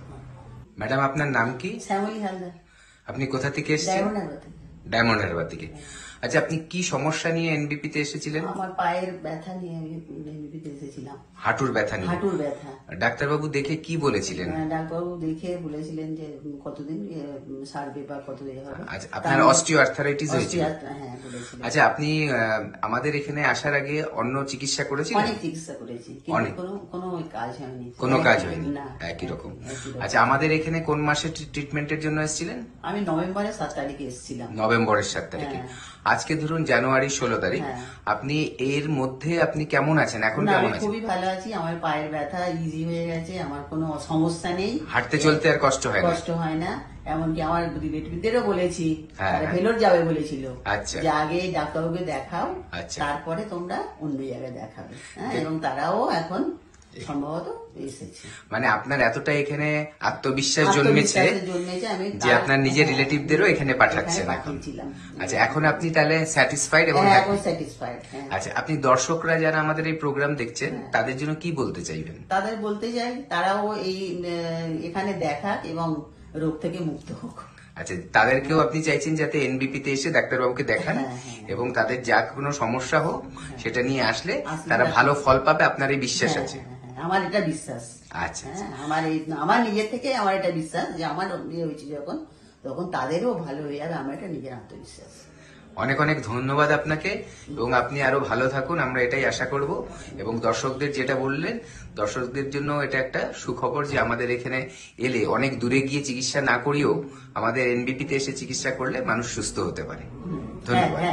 ম্যাডাম, আপনার নাম কি? শ্যামলী হালদার। আপনি কোথা থেকে এসেছেন? ডায়মন্ড হারবার থেকে। আচ্ছা, আপনি কি সমস্যা নিয়ে এনবিপি তে এসেছিলেন? আমার পায়ের ব্যথা নিয়ে আমি এনবিপিতে এসেছিলাম। হাঁটুর ব্যথা নিয়ে? হাঁটুর ব্যথা। ডাক্তারবাবু দেখে কি বলেছিলেন? ডাক্তারবাবু দেখে বলেছিলেন যে কতদিন সারবে বা কত হবে। আচ্ছা, আপনার অস্টিও আর্থারাইটিস হয়েছিল? হ্যাঁ, বলেছিলেন। আচ্ছা, আপনি আমাদের এখানে আসার আগে অন্য চিকিৎসা করেছিলেন? অনেক চিকিৎসা করেছি, কিন্তু কোনো কাজ হয়নি। কোনো কাজ হয়নি? একই রকম। আচ্ছা, আমাদের এখানে কোন মাসে ট্রিটমেন্টের জন্য এসেছিলেন? আমি নভেম্বরের 7 তারিখে এসেছিলাম। নভেম্বরের 7 তারিখে। আজকে ধরুন জানুয়ারি 16 তারিখ। আপনি এর মধ্যে আপনি কেমন আছেন এখন? কেমন আছেন? খুবই ভালো আছি। আমার পায়ের ব্যথা ইজি হয়ে গেছে, আমার কোনো সমস্যা নেই, হাঁটতে চলতে আর কষ্ট হয় না। এমনকি আমার রিলেটিভদেরও বলেছি, হ্যাঁ, ভেলোর যাবে বলেছিল, আচ্ছা, যে আগে ডাক্তারবাবুকে দেখাও, আচ্ছা, তারপরে তোমরা অন্য জায়গায় দেখাবে। হ্যাঁ, এবং তারাও এখন সম্ভবত এসেছে। মানে আপনার এতটা এখানে আত্মবিশ্বাস জন্মেছে যে আপনার নিজের রিলেটিভদেরও এখানে পাঠাচ্ছেন এখন। আচ্ছা, এখন আপনি তাহলে স্যাটিসফাইড? এবং আচ্ছা, আপনি দর্শকরা যারা আমাদের এই প্রোগ্রাম দেখছেন তাদের জন্য কি বলতে চাইবেন? তাদের বলতে চাই তারাও এই এখানে দেখাক এবং রোগ থেকে মুক্ত হোক। আচ্ছা, তাদেরকেও আপনি চাইছেন যাতে এনবিপি তে এসে ডাক্তারবাবুকে দেখান এবং তাদের যা কোনো সমস্যা হোক সেটা নিয়ে আসলে তারা ভালো ফল পাবে, আপনার এই বিশ্বাস আছে? আমার এটা বিশ্বাস। আচ্ছা, আমার নিজের থেকে আমার এটা বিশ্বাস যে আমার বিয়ে হয়েছে যখন, তখন তাদেরও ভালো হয়ে যাবে, আমার এটা নিজের আত্মবিশ্বাস। অনেক অনেক ধন্যবাদ আপনাকে, এবং আপনি আরো ভালো থাকুন, আমরা এটাই আশা করব। এবং দর্শকদের যেটা বললেন, দর্শকদের জন্য এটা একটা সুখবর যে আমাদের এখানে এলে অনেক দূরে গিয়ে চিকিৎসা না করিয়েও আমাদের এনবিপি তে এসে চিকিৎসা করলে মানুষ সুস্থ হতে পারে। ধন্যবাদ।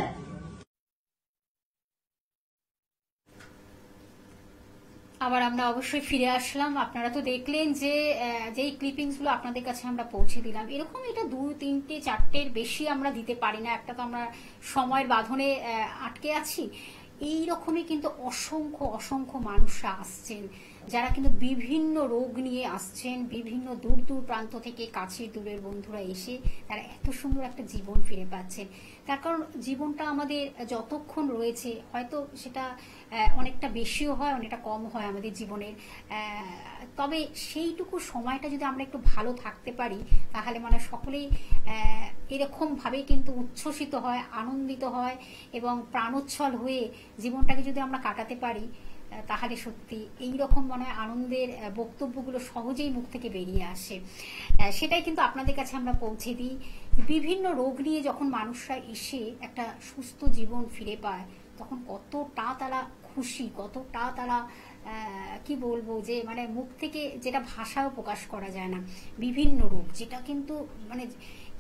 আবার আমরা অবশ্যই ফিরে আসলাম। আপনারা তো দেখলেন যে যেই ক্লিপিংস গুলো আপনাদের কাছে আমরা পৌঁছে দিলাম, এরকম এটা 2, 3, 4টের বেশি আমরা দিতে পারি না, একটা তো আমরা সময়ের বাঁধনে আটকে আছি। এই রকমই কিন্তু অসংখ্য অসংখ্য মানুষরা আসছেন, যারা কিন্তু বিভিন্ন রোগ নিয়ে আসছেন, বিভিন্ন দূর দূর প্রান্ত থেকে কাছের দূরের বন্ধুরা এসে তারা এত সুন্দর একটা জীবন ফিরে পাচ্ছেন। তার কারণ জীবনটা আমাদের যতক্ষণ রয়েছে, হয়তো সেটা অনেকটা বেশিও হয়, অনেকটা কম হয় আমাদের জীবনের, তবে সেইটুকু সময়টা যদি আমরা একটু ভালো থাকতে পারি, তাহলে মানে সকলেই এরকমভাবে কিন্তু উচ্ছ্বসিত হয়, আনন্দিত হয় এবং প্রাণোচ্ছল হয়ে জীবনটাকে যদি আমরা কাটাতে পারি, তাহলে সত্যি এইরকম মনে হয় আনন্দের বক্তব্যগুলো সহজেই মুখ থেকে বেরিয়ে আসে। সেটাই কিন্তু আপনাদের কাছে আমরা পৌঁছে দিই। বিভিন্ন রোগ নিয়ে যখন মানুষরা এসে একটা সুস্থ জীবন ফিরে পায়, তখন কতটা তারা খুশি, কতটা তারা কি বলবো, যে মানে মুখ থেকে যেটা ভাষাও প্রকাশ করা যায় না। বিভিন্ন রোগ, যেটা কিন্তু মানে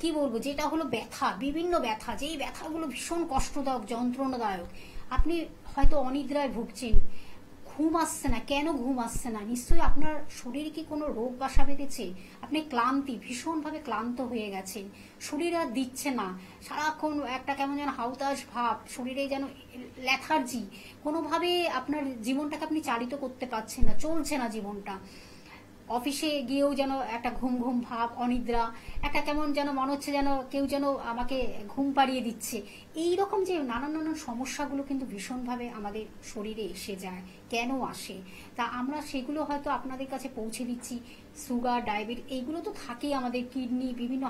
কি বলবো, যেটা হলো ব্যথা, বিভিন্ন ব্যথা, যেই ব্যথাগুলো ভীষণ কষ্টদায়ক, যন্ত্রণাদায়ক। আপনি হয়তো অনিদ্রায় ভুগছেন, ঘুম আসছে না, কেন ঘুম আসছে না? নিশ্চয়ই আপনার শরীরে কি কোনো রোগ বাসা বেঁধেছে। আপনি ক্লান্তি, ভীষণভাবে ক্লান্ত হয়ে গেছেন, শরীর আর দিচ্ছে না, সারাক্ষণ একটা কেমন যেন হাউতাস ভাব, শরীরে যেন লেথার্জি, কোনোভাবে আপনার জীবনটাকে আপনি চালিত করতে পারছেন না, চলছে না জীবনটা। অফিসে গিয়েও যেন একটা ঘুম ঘুম ভাব, অনিদ্রা, একটা কেমন যেন মনে হচ্ছে যেন কেউ যেন আমাকে ঘুম পাড়িয়ে দিচ্ছে। এই রকম যে নানান নানান সমস্যাগুলো কিন্তু ভীষণভাবে আমাদের শরীরে এসে যায়। কেন আসে? তা আমরা সেগুলো হয়তো আপনাদের কাছে পৌঁছে দিচ্ছি। সুগার, ডায়াবেটিস, এইগুলো তো থাকেই আমাদের, কিডনি, বিভিন্ন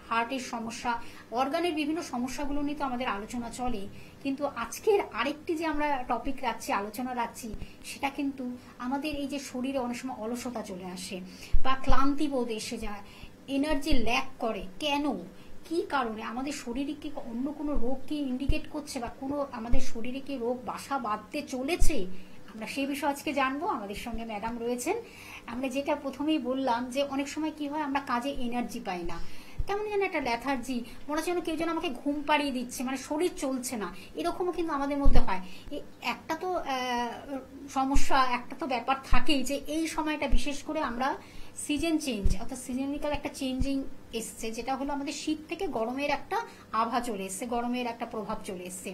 হার্টের সমস্যা, অর্গানের বিভিন্ন সমস্যাগুলো নিয়ে তো আমাদের আলোচনা চলে। কিন্তু আজকের আরেকটি যে আমরা টপিক রাখছি, আলোচনা রাখছি, সেটা কিন্তু আমাদের এই যে শরীরে অনেক সময় অলসতা চলে আসে বা ক্লান্তি বোধ এসে যায়, এনার্জি ল্যাক করে, কেন, কি কারণে? আমাদের শরীরে কি অন্য কোনো রোগ কি ইন্ডিকেট করছে, বা কোনো আমাদের শরীরে কি রোগ বাসা বাঁধতে চলেছে? আমরা সেই বিষয়ে আজকে জানবো। আমাদের সঙ্গে ম্যাডাম রয়েছেন। আমরা যেটা প্রথমেই বললাম যে অনেক সময় কি হয়, আমরা কাজে এনার্জি পাই না, কেমন যেন একটা লেথার্জি, মনে হচ্ছে যেন কেউ যেন আমাকে ঘুম পাড়িয়ে দিচ্ছে, মানে শরীর চলছে না, এরকমও কিন্তু আমাদের মধ্যে হয়। একটা তো সমস্যা, একটা তো ব্যাপার থাকেই যে এই সময়টা বিশেষ করে আমরা সিজন চেঞ্জ, অর্থাৎ সিজনিক্যাল একটা চেঞ্জিং এসছে, যেটা হলো আমাদের শীত থেকে গরমের একটা আভা চলে এসছে, গরমের একটা প্রভাব চলে এসছে।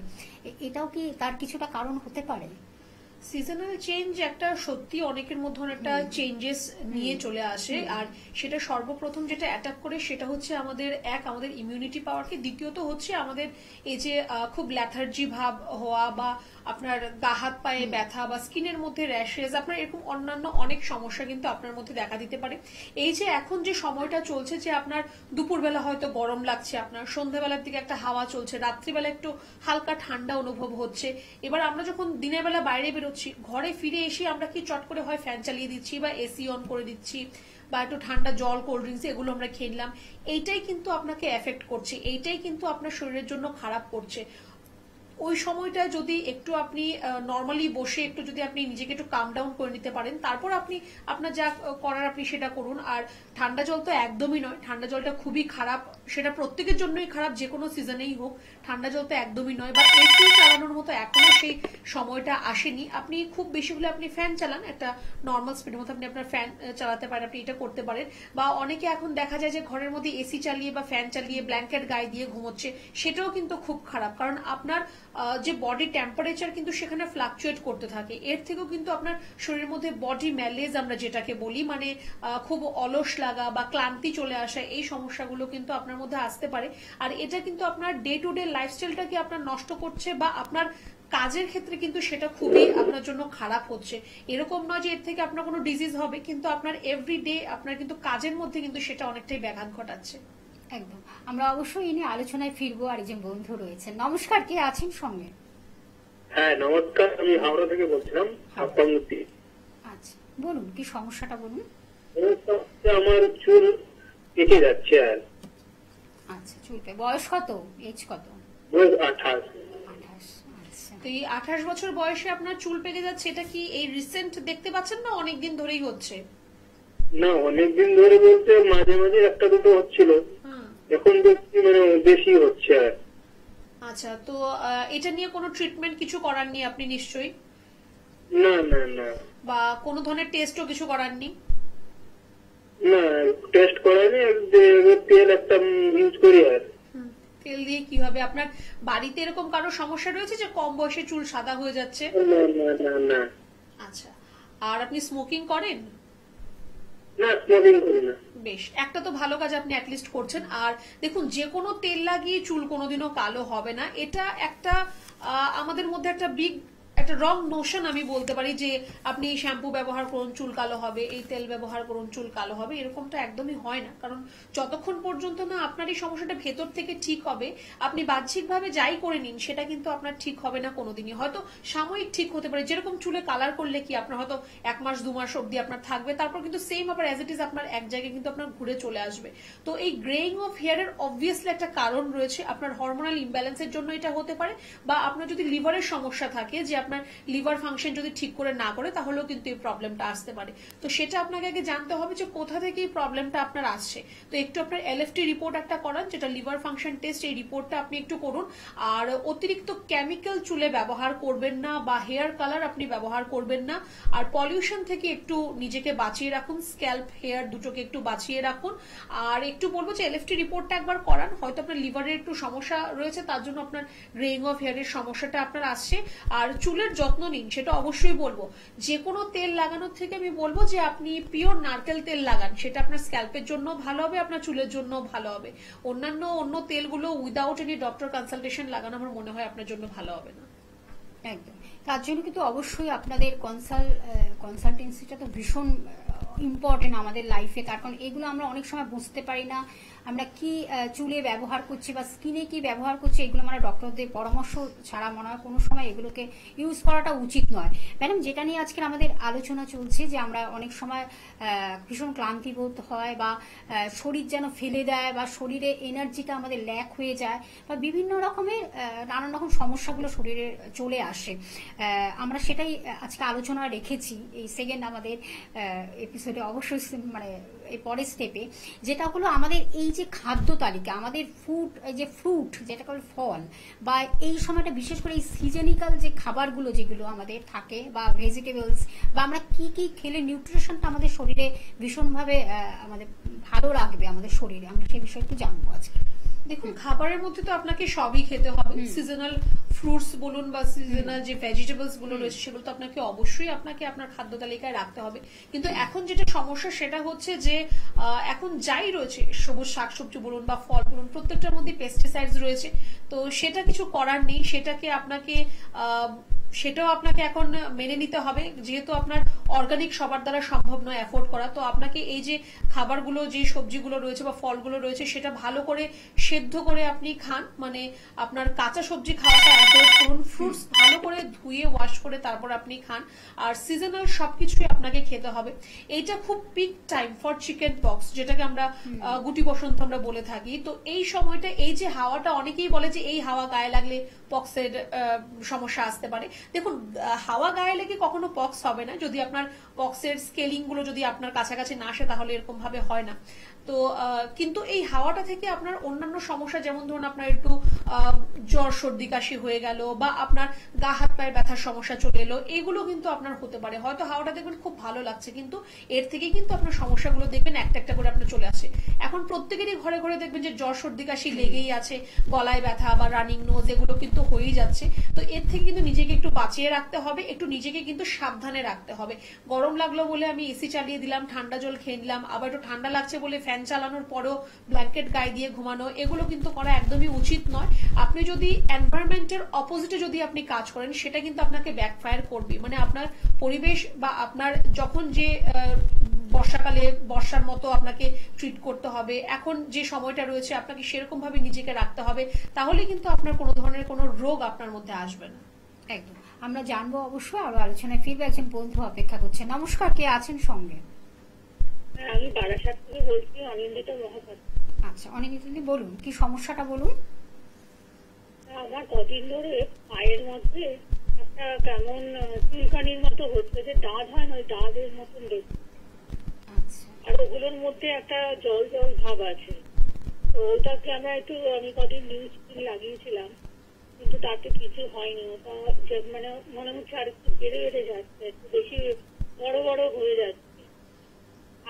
এটাও কি তার কিছুটা কারণ হতে পারে? সিজনাল চেঞ্জ একটা সত্যি অনেকের মধ্যে একটা চেঞ্জেস নিয়ে চলে আসে, আর সেটা সর্বপ্রথম যেটা অ্যাটাক করে সেটা হচ্ছে আমাদের আমাদের ইমিউনিটি পাওয়ারকে, দ্বিতীয়ত হচ্ছে আমাদের এই যে খুব ল্যাথার্জি ভাব হওয়া, বা আপনার গা হাত পায়ে ব্যথা, বা স্কিনের মধ্যে র্যাশেস, আপনার এরকম অন্যান্য অনেক সমস্যা কিন্তু আপনার মধ্যে দেখা দিতে পারে। এই যে এখন যে সময়টা চলছে, যে আপনার দুপুরবেলা হয়তো গরম লাগছে, আপনার সন্ধ্যাবেলার দিকে একটা হাওয়া চলছে, রাত্রিবেলা একটু হালকা ঠান্ডা অনুভব হচ্ছে। এবার আমরা যখন দিনের বেলা বাইরে বেরোচ্ছি, ঘরে ফিরে এসে আমরা কি চট করে হয় ফ্যান চালিয়ে দিচ্ছি, বা এসি অন করে দিচ্ছি, বা একটু ঠান্ডা জল, কোল্ড ড্রিঙ্কস এগুলো আমরা খেয়ে নিলাম। এইটাই কিন্তু আপনাকে এফেক্ট করছে, এইটাই কিন্তু আপনার শরীরের জন্য খারাপ করছে। ওই সময়টা যদি একটু আপনি নর্মালি বসে একটু যদি আপনি নিজেকে একটু কাম ডাউন করে নিতে পারেন, তারপর আপনি আপনার যা করার আপনি সেটা করুন। আর ঠান্ডা জল তো একদমই নয়, ঠান্ডা জলটা খুবই খারাপ, সেটা প্রত্যেকের জন্যই খারাপ, যে কোনো সিজনেই হোক। ঠান্ডা জল তো একদমই নয়, বা এসি চালানোর মতো এখনো সেই সময়টা আসেনি। আপনি খুব বেশি হলে আপনি ফ্যান চালান, একটা নর্মাল স্পিডের মতো আপনি আপনার ফ্যান চালাতে পারেন, আপনি এটা করতে পারেন। বা অনেকে এখন দেখা যায় যে ঘরের মধ্যে এসি চালিয়ে বা ফ্যান চালিয়ে ব্ল্যাঙ্কেট গায়ে দিয়ে ঘুমোচ্ছে, সেটাও কিন্তু খুব খারাপ, কারণ আপনার যে বডি টেম্পারেচার কিন্তু সেখানে ফ্লাকচুয়েট করতে থাকে। এর থেকেও কিন্তু আপনার শরীরের মধ্যে বডি ম্যালেজ আমরা যেটাকে বলি, মানে খুব অলস লাগা বা ক্লান্তি চলে আসা, এই সমস্যাগুলো কিন্তু আপনার মধ্যে আসতে পারে। আর এটা কিন্তু আপনার ডে টু ডে লাইফস্টাইলটাকে আপনার নষ্ট করছে, বা আপনার কাজের ক্ষেত্রে কিন্তু সেটা খুবই আপনার জন্য খারাপ হচ্ছে। এরকম নয় যে এর থেকে আপনার কোনো ডিজিজ হবে, কিন্তু আপনার এভরিডে আপনার কিন্তু কাজের মধ্যে কিন্তু সেটা অনেকটাই ব্যাঘাত ঘটাচ্ছে। একদম। আমরা অবশ্যই এই নিয়ে আলোচনায় ফিরবো। আর একজন বন্ধু রয়েছেন। নমস্কার, কে আছেন সঙ্গে? হ্যাঁ নমস্কার, আমি হাওড়া থেকে বলছিলাম। আচ্ছা, বলুন কি সমস্যাটা বলুন। আমার চুল পেকে যাচ্ছে। আর আচ্ছা, চুল পেকে, বয়স কত, এজ কত? বয়স 28। আচ্ছা, তো এই 28 বছর বয়সে আপনার চুল পেকে যাচ্ছে, এটা কি এই রিসেন্ট দেখতে পাচ্ছেন না অনেকদিন ধরেই হচ্ছে? না, অনেকদিন ধরে বলতে মাঝে মাঝে একটা দুটো হচ্ছিল, এখন দেখছি মানে বেশি হচ্ছে। আর আচ্ছা, তো এটা নিয়ে কোনো ট্রিটমেন্ট কিছু করাননি আপনি নিশ্চয়ই? না না না। বা কোনো ধরনের টেস্টও কিছু করাননি? না, টেস্ট করাইনি, তেল একটা ইউজ করি। আর তেল দিয়ে কি হবে? আপনার বাড়িতে এরকম কারো সমস্যা রয়েছে যে কম বয়সে চুল সাদা হয়ে যাচ্ছে? না না না না। আচ্ছা, আর আপনি স্মোকিং করেন? না, স্মোকিং করি না। বেশ, একটা তো ভালো কাজ আপনি অ্যাটলিস্ট করছেন। আর দেখুন, যে কোনো তেল লাগিয়ে চুল কোনোদিনও কালো হবে না, এটা একটা আমাদের মধ্যে একটা একটা রং নোশন আমি বলতে পারি যে আপনি এই শ্যাম্পু ব্যবহার করুন চুল কালো হবে, এই তেল ব্যবহার করুন চুল কালো হবে, এরকমটা একদমই হয় না। কারণ যতক্ষণ পর্যন্ত না আপনার এই সমস্যাটা ভেতর থেকে ঠিক হবে, আপনি বাহ্যিকভাবে যাই করে নিন সেটা কিন্তু আপনার ঠিক হবে না কোনোদিনই। হয়তো সাময়িক ঠিক হতে পারে, যেরকম চুলে কালার করলে কি আপনার হয়তো 1 মাস 2 মাস অব্দি আপনার থাকবে, তারপর কিন্তু সেম আবার অ্যাজ ইট ইজ আপনার এক জায়গায় কিন্তু আপনার ঘুরে চলে আসবে। তো এই গ্রেইং অফ হেয়ারের অবভিয়াসলি একটা কারণ রয়েছে, আপনার হরমোনাল ইমব্যালেন্সের জন্য এটা হতে পারে, বা আপনার যদি লিভারের সমস্যা থাকে, যে আপনার লিভার ফাংশন যদি ঠিক করে না করে, তাহলেও কিন্তু এই প্রবলেমটা আসতে পারে। তো সেটা আপনাকে আগে জানতে হবে যে কোথা থেকে এই প্রবলেমটা আপনার আসছে। তো একটু আপনার LFT রিপোর্ট একটা করান, যেটা লিভার ফাংশন টেস্ট, এই রিপোর্টটা আপনি একটু করুন। আর অতিরিক্ত কেমিক্যাল চুলে ব্যবহার করবেন না, বা হেয়ার কালার আপনি ব্যবহার করবেন না। আর পলিউশন থেকে একটু নিজেকে বাঁচিয়ে রাখুন, স্ক্যাল্প হেয়ার দুটোকে একটু বাঁচিয়ে রাখুন। আর একটু বলবো যে LFT রিপোর্টটা একবার করান, হয়তো আপনার লিভারের একটু সমস্যা রয়েছে, তার জন্য আপনার গ্রেইং অফ হেয়ারের সমস্যাটা আপনার আসছে। আর চুলের যত্ন নিন, সেটা অবশ্যই বলবো। যে কোনো তেল লাগানোর থেকে আমি বলবো যে আপনি পিওর নারকেল তেল লাগান, সেটা আপনার স্ক্যাল্পের জন্য ভালো হবে, আপনার চুলের জন্য ভালো হবে। অন্য তেলগুলো উইদাউট এনি ডক্টর কনসালটেশন লাগানো আমার মনে হয় আপনার জন্য ভালো হবে না। একদম, তার জন্য কিন্তু অবশ্যই আপনাদের কনসালটেন্সিটা তো ভীষণ ইম্পর্টেন্ট আমাদের লাইফে। তার কারণ এগুলো আমরা অনেক সময় বুঝতে পারি না, আমরা কি চুলে ব্যবহার করছি বা স্কিনে কি ব্যবহার করছি, এগুলো আমরা ডক্টরদের পরামর্শ ছাড়া মনে হয় কোনো সময় এগুলোকে ইউজ করাটা উচিত নয়। ম্যাডাম, যেটা নিয়ে আজকে আমাদের আলোচনা চলছে, যে আমরা অনেক সময় ভীষণ ক্লান্তিবোধ হয়, বা শরীর যেন ফেলে দেয়, বা শরীরে এনার্জিটা আমাদের ল্যাক হয়ে যায়, বা বিভিন্ন রকমের নানান রকম সমস্যাগুলো শরীরে চলে আসে। আমরা সেটাই আজকে আলোচনা রেখেছি এই সেকেন্ড আমাদের এপিসোডে, অবশ্যই মানে এই পরের স্টেপে, যেটা হলো আমাদের এই যে খাদ্য তালিকা, আমাদের ফ্রুট যেটা বলে ফল, বা এই সময়টা বিশেষ করে এই সিজনিক্যাল যে খাবারগুলো যেগুলো আমাদের থাকে, বা ভেজিটেবলস, বা আমরা কি কি খেলে নিউট্রিশনটা আমাদের শরীরে ভীষণভাবে আমাদের ভালো রাখবে আমাদের শরীরে, আমরা সেই বিষয়ে একটু জানবো আজকে। দেখুন, খাবারের মধ্যে তো আপনাকে সবই খেতে হবে। সিজনাল ফ্রুটস বলুন বা সিজনাল যে ভেজিটেবলস গুলো রয়েছে, সেগুলো তো আপনাকে অবশ্যই আপনার খাদ্য তালিকায় রাখতে হবে। কিন্তু এখন যেটা সমস্যা সেটা হচ্ছে যে এখন যাই রয়েছে, সবুজ শাকসবজি বলুন বা ফল বলুন, প্রত্যেকটার মধ্যে পেস্টিসাইডস রয়েছে। তো সেটা কিছু করার নেই, সেটাও আপনাকে এখন মেনে নিতে হবে, যেহেতু আপনার অর্গানিক সবার দ্বারা সম্ভব নয় অ্যাফোর্ড করা। তো আপনাকে এই যে খাবারগুলো, যে সবজিগুলো রয়েছে বা ফলগুলো রয়েছে, সেটা ভালো করে সেদ্ধ করে আপনি খান, মানে আপনার কাঁচা সবজি খাওয়াটা অ্যাভয়েড করুন। ফ্রুটস ভালো করে ধুয়ে ওয়াশ করে তারপর আপনি খান। আর সিজনাল সবকিছুই আপনাকে খেতে হবে। এইটা খুব peak time for chicken pox, যেটাকে আমরা গুটি বসন্ত আমরা বলে থাকি। তো এই সময়টা, এই যে হাওয়াটা, অনেকেই বলে যে এই হাওয়া গায়ে লাগলে পক্সের সমস্যা আসতে পারে। দেখুন, হাওয়া গায়ে লেগে কখনো পক্স হবে না, যদি আপনার পক্সের স্কেলিং গুলো যদি আপনার কাছাকাছি না আসে, তাহলে এরকম ভাবে হয় না। তো কিন্তু এই হাওয়াটা থেকে আপনার অন্যান্য সমস্যা, যেমন ধরুন আপনার একটু জ্বর সর্দি কাশি হয়ে গেল, বা আপনার গা হাত পায়ের ব্যথার সমস্যা চলে এলো, এগুলো কিন্তু আপনার হতে পারে। হয়তো হাওয়াটা দেখবেন খুব ভালো লাগছে, কিন্তু এর থেকে কিন্তু আপনার সমস্যাগুলো দেখবেন একটা একটা করে আপনার চলে আসে। এখন প্রত্যেকেরই ঘরে ঘরে দেখবেন যে জ্বর সর্দি কাশি লেগেই আছে, গলায় ব্যথা বা রানিং নোজ, এগুলো কিন্তু হয়েই যাচ্ছে। তো এর থেকে কিন্তু নিজেকে একটু বাঁচিয়ে রাখতে হবে, একটু নিজেকে কিন্তু সাবধানে রাখতে হবে। গরম লাগলো বলে আমি এসি চালিয়ে দিলাম, ঠান্ডা জল খেয়ে নিলাম, আবার একটু ঠান্ডা লাগছে বলে ফ্যান চালানোর পরও ব্ল্যাঙ্কেট গায়ে দিয়ে ঘুমানো, এগুলো কিন্তু করা একদমই উচিত নয়। আপনি যদি এনভায়রনমেন্টের অপোজিটে যদি আপনি কাজ করেন, সেটা কিন্তু আপনাকে ব্যাকফায়ার করবে। মানে আপনার পরিবেশ বা আপনার যখন যে বর্ষাকালে বর্ষার মতো আপনাকে ট্রিট করতে হবে, এখন যে সময়টা রয়েছে আপনাকে সেরকম ভাবে নিজেকে রাখতে হবে, তাহলে কিন্তু আপনার কোনো ধরনের কোনো রোগ আপনার মধ্যে আসবে না। একদম, আমরা জানবো অবশ্যই, আরো আলোচনায় ফিরবে। একজন বন্ধু অপেক্ষা করছে। নমস্কার, কে আছেন সঙ্গে? আমি বারাসাত থেকে বলছি, অনিন্দিতা মহাপাত্র। আচ্ছা, অনিন্দিতা, বলুন কি সমস্যাটা বলুন। আমার কদিন ধরে পায়ের মধ্যে একটা কেমন চুলকানির মতো হচ্ছে, যে দাঁত হয় না, ওই দাঁতের মতন দেখতে, আর ওগুলোর মধ্যে একটা জল জল ভাব আছে। তো ওটাকে আমি কদিন নিউজ লাগিয়েছিলাম, কিন্তু তাতে কিছু হয়নি। ওটা মানে মনে হচ্ছে আর একটু বেড়ে বেড়ে যাচ্ছে, একটু বেশি বড় বড় হয়ে যাচ্ছে।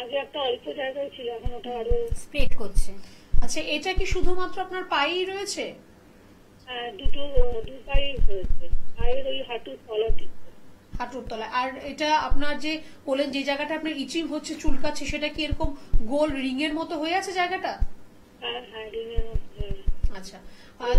আগে একটা অল্প জায়গায় ছিল, এখন ওটা আরো স্প্রেড করছে। আচ্ছা, এটা কি শুধুমাত্র আপনার পায়েই রয়েছে? দু পায়েই হয়েছে, পায়ের ওই হাঁটুর তলাটি। হাঁটুর তলায়। আর এটা আপনার যে বলেন যে জায়গাটা আপনার ইচিং হচ্ছে, চুলকাচ্ছে, সেটা কি এরকম গোল রিং এর মতো হয়ে আছে জায়গাটা? হ্যাঁ হ্যাঁ, রিংয়ের মধ্যে। আচ্ছা,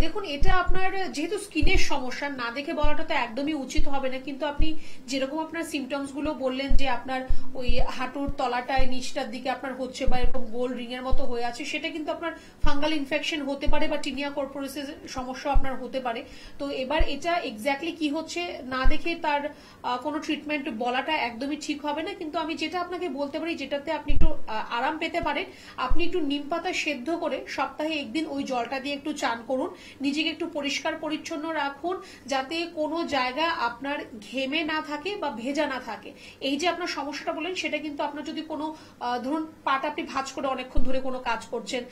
দেখুন এটা আপনার যেহেতু স্কিনের সমস্যা, না দেখে বলাটা তো একদমই উচিত হবে না, কিন্তু আপনি যেরকম আপনার সিমটমস গুলো বললেন যে আপনার ওই হাঁটুর তলাটায় নিচটার দিকে আপনার হচ্ছে বা এরকম গোল রিং এর মতো হয়ে আছে, সেটা কিন্তু আপনার ফাঙ্গাল ইনফেকশন হতে পারে বা টিনিয়া কর্পোরেসিস সমস্যা আপনার হতে পারে। তো এবার এটা এক্স্যাক্টলি কি হচ্ছে না দেখে তার কোনো ট্রিটমেন্ট বলাটা একদমই ঠিক হবে না, কিন্তু আমি যেটা আপনাকে বলতে পারি, যেটাতে আপনি একটু আরাম পেতে পারেন, আপনি একটু নিম পাতা সেদ্ধ করে সপ্তাহে একদিন ওই জলটা দিয়ে একটু চান করুন, নিজেকে একটু পরিষ্কার পরিচ্ছন্ন রাখুন, যাতে কোনো জায়গা আপনার ঘেমে না থাকে বা ভেজা না থাকে। এই যে আপনার সমস্যাটা বলেন, সেটা কিন্তু আপনার যদি কোনো ধরুন পাটা আপনি ভাঁজ করে অনেকক্ষণ ধরে কোনো কাজ করছেন,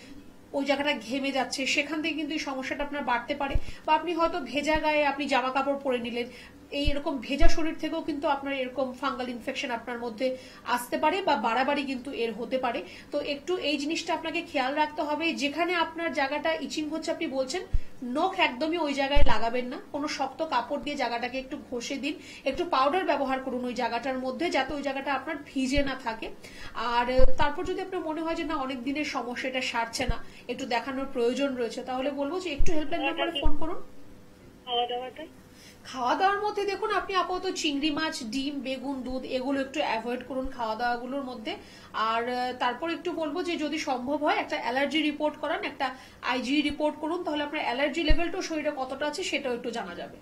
ওই জায়গাটা ঘেমে যাচ্ছে, সেখান থেকে কিন্তু এই সমস্যাটা আপনার বাড়তে পারে। বা আপনি হয়তো ভেজা গায়ে আপনি জামা কাপড় পরে নিলেন, এই এরকম ভেজা শরীর থেকেও কিন্তু আপনার এরকম ফাঙ্গাল ইনফেকশন আপনার মধ্যে আসতে পারে বা বাড়াবাড়ি কিন্তু এর হতে পারে। তো একটু এই জিনিসটা আপনাকে খেয়াল রাখতে হবে। যেখানে আপনার জায়গাটা ইচিং হচ্ছে আপনি বলছেন, নখ একদমই ওই জায়গায় লাগাবেন না, কোনো শক্ত কাপড় দিয়ে জায়গাটাকে একটু ঘষে দিন, একটু পাউডার ব্যবহার করুন ওই জায়গাটার মধ্যে, যাতে ওই জায়গাটা আপনার ভিজে না থাকে। আর তারপর যদি আপনার মনে হয় যে না অনেক দিনের সমস্যা, এটা সারছে না, একটু দেখানোর প্রয়োজন রয়েছে, তাহলে বলবো যে একটু হেল্পলাইন নাম্বারে ফোন করুন। খাওয়া দাওয়ার মধ্যে দেখুন আপনি আপাতত চিংড়ি মাছ, ডিম, বেগুন, দুধ এগুলো একটু অ্যাভয়েড করুন খাওয়া দাওয়াগুলোর মধ্যে। আর তারপর একটু বলবো যে যদি সম্ভব হয় একটা অ্যালার্জি রিপোর্ট করান, একটা আইজি রিপোর্ট করুন, তাহলে আপনার অ্যালার্জি লেভেলটাও শরীরে কতটা আছে সেটাও একটু জানা যাবে।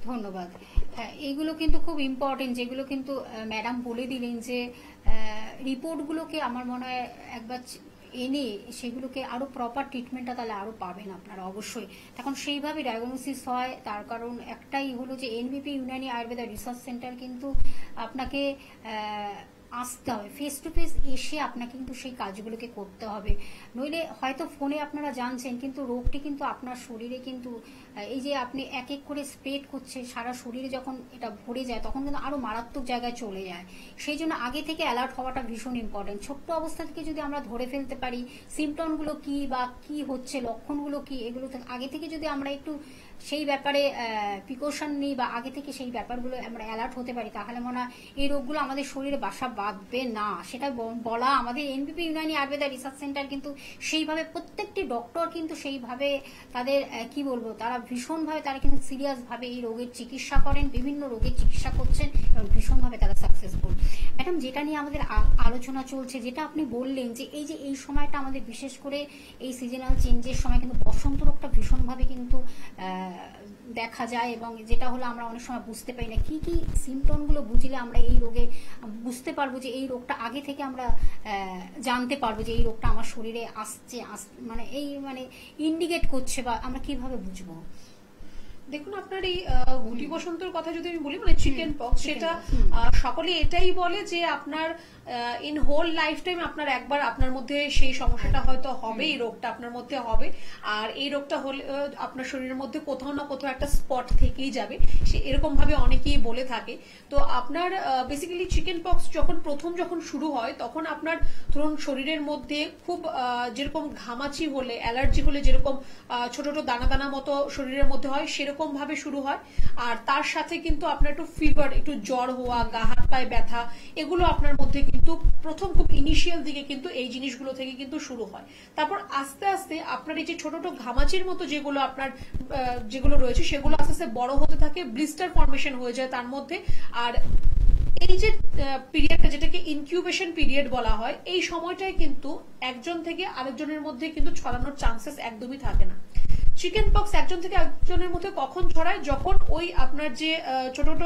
ধন্যবাদ। হ্যাঁ, এইগুলো কিন্তু খুব ইম্পর্টেন্ট, যেগুলো কিন্তু ম্যাডাম বলে দিলেন যে রিপোর্টগুলোকে আমার মনে হয় একবার এনে সেগুলোকে আরো প্রপার ট্রিটমেন্টটা তাহলে আরো পাবেন আপনারা অবশ্যই। এখন সেইভাবে ডায়াগনোসিস হয়, তার কারণ একটাই হলো যে এনবিপি ইউনানি আয়ুর্বেদা রিসার্চ সেন্টার কিন্তু আপনাকে আসতে হবে, ফেস টু ফেস এসে আপনাকে কিন্তু সেই কাজগুলোকে করতে হবে। নইলে হয়তো ফোনে আপনারা জানছেন, কিন্তু রোগটি কিন্তু আপনার শরীরে কিন্তু এই যে আপনি এক এক করে স্প্রেড করছে সারা শরীরে, যখন এটা ভরে যায় তখন কিন্তু আরো মারাত্মক জায়গায় চলে যায়। সেই জন্য আগে থেকে অ্যালার্ট হওয়াটা ভীষণ ইম্পর্টেন্ট। ছোট্ট অবস্থা থেকে যদি আমরা ধরে ফেলতে পারি সিমটমগুলো কি বা কি হচ্ছে, লক্ষণগুলো কি, এগুলো আগে থেকে যদি আমরা একটু সেই ব্যাপারে প্রিকশন নিই বা আগে থেকে সেই ব্যাপারগুলো আমরা অ্যালার্ট হতে পারি, তাহলে মনে হয় এই রোগগুলো আমাদের শরীরে বাসা বাঁধবে না। সেটা বলা আমাদের এনবিপি ইউনানি আয়ুর্বেদা রিসার্চ সেন্টার কিন্তু সেইভাবে, প্রত্যেকটি ডক্টর কিন্তু সেইভাবে তাদের কি বলবো, তারা ভীষণভাবে তারা কিন্তু সিরিয়াস ভাবে এই রোগের চিকিৎসা করেন, বিভিন্ন রোগের চিকিৎসা করছেন এবং ভীষণভাবে তারা সাকসেসফুল। ম্যাডাম, যেটা নিয়ে আমাদের আলোচনা চলছে, যেটা আপনি বললেন যে এই সময়টা আমাদের বিশেষ করে এই সিজনাল চেঞ্জের সময় কিন্তু বসন্ত রোগটা ভীষণভাবে কিন্তু দেখা যায়, এবং যেটা হলো আমরা অনেক সময় বুঝতে পারি না কি কি সিমটমগুলো বুঝলে আমরা এই রোগে বুঝতে পারবো যে এই রোগটা আগে থেকে আমরা জানতে পারবো যে এই রোগটা আমার শরীরে আসছে, মানে এই মানে ইন্ডিকেট করছে, বা আমরা কিভাবে বুঝবো? দেখুন আপনার এই গুটি বসন্তের কথা যদি আমি বলি, মানে চিকেন পক্স, সেটা সকলে এটাই বলে যে আপনার ইন হোল লাইফ টাইম আপনার একবার আপনার মধ্যে সেই সমস্যাটা হয়তো হবে, এই রোগটা আপনার মধ্যে হবে। আর এই রোগটা হলে আপনার শরীরের মধ্যে কোথাও না কোথাও একটা স্পট থেকেই যাবে, সে এরকম ভাবে অনেকেই বলে থাকে। তো আপনার বেসিক্যালি চিকেন পক্স যখন শুরু হয়, তখন আপনার ধরুন শরীরের মধ্যে খুব যেরকম ঘামাচি হলে, অ্যালার্জি হলে যেরকম ছোট ছোট দানা দানা মতো শরীরের মধ্যে হয়, সেরকম ভাবে শুরু হয়। আর তার সাথে কিন্তু আপনার একটু ফিভার, একটু জ্বর হওয়া, গা হাত পায়ে ব্যথা, এগুলো আপনার মধ্যে কিন্তু প্রথম খুব ইনিশিয়াল দিকে কিন্তু এই জিনিসগুলো থেকে কিন্তু শুরু হয়। তারপর আস্তে আস্তে আপনার এই যে ছোট ছোট ঘামাচির মতো যেগুলো আপনার যেগুলো রয়েছে, সেগুলো আস্তে আস্তে বড় হতে থাকে, ব্লিস্টার ফর্মেশন হয়ে যায় তার মধ্যে। আর এই যে পিরিয়ডটা, যেটাকে ইনকিউবেশন পিরিয়ড বলা হয়, এই সময়টায় কিন্তু একজন থেকে আরেকজনের মধ্যে কিন্তু ছড়ানোর চান্সেস একদমই থাকে না। চিকেন পক্স একজন থেকে একজনের মধ্যে কখন ছড়ায়, যখন ওই আপনার যে ছোট ছোট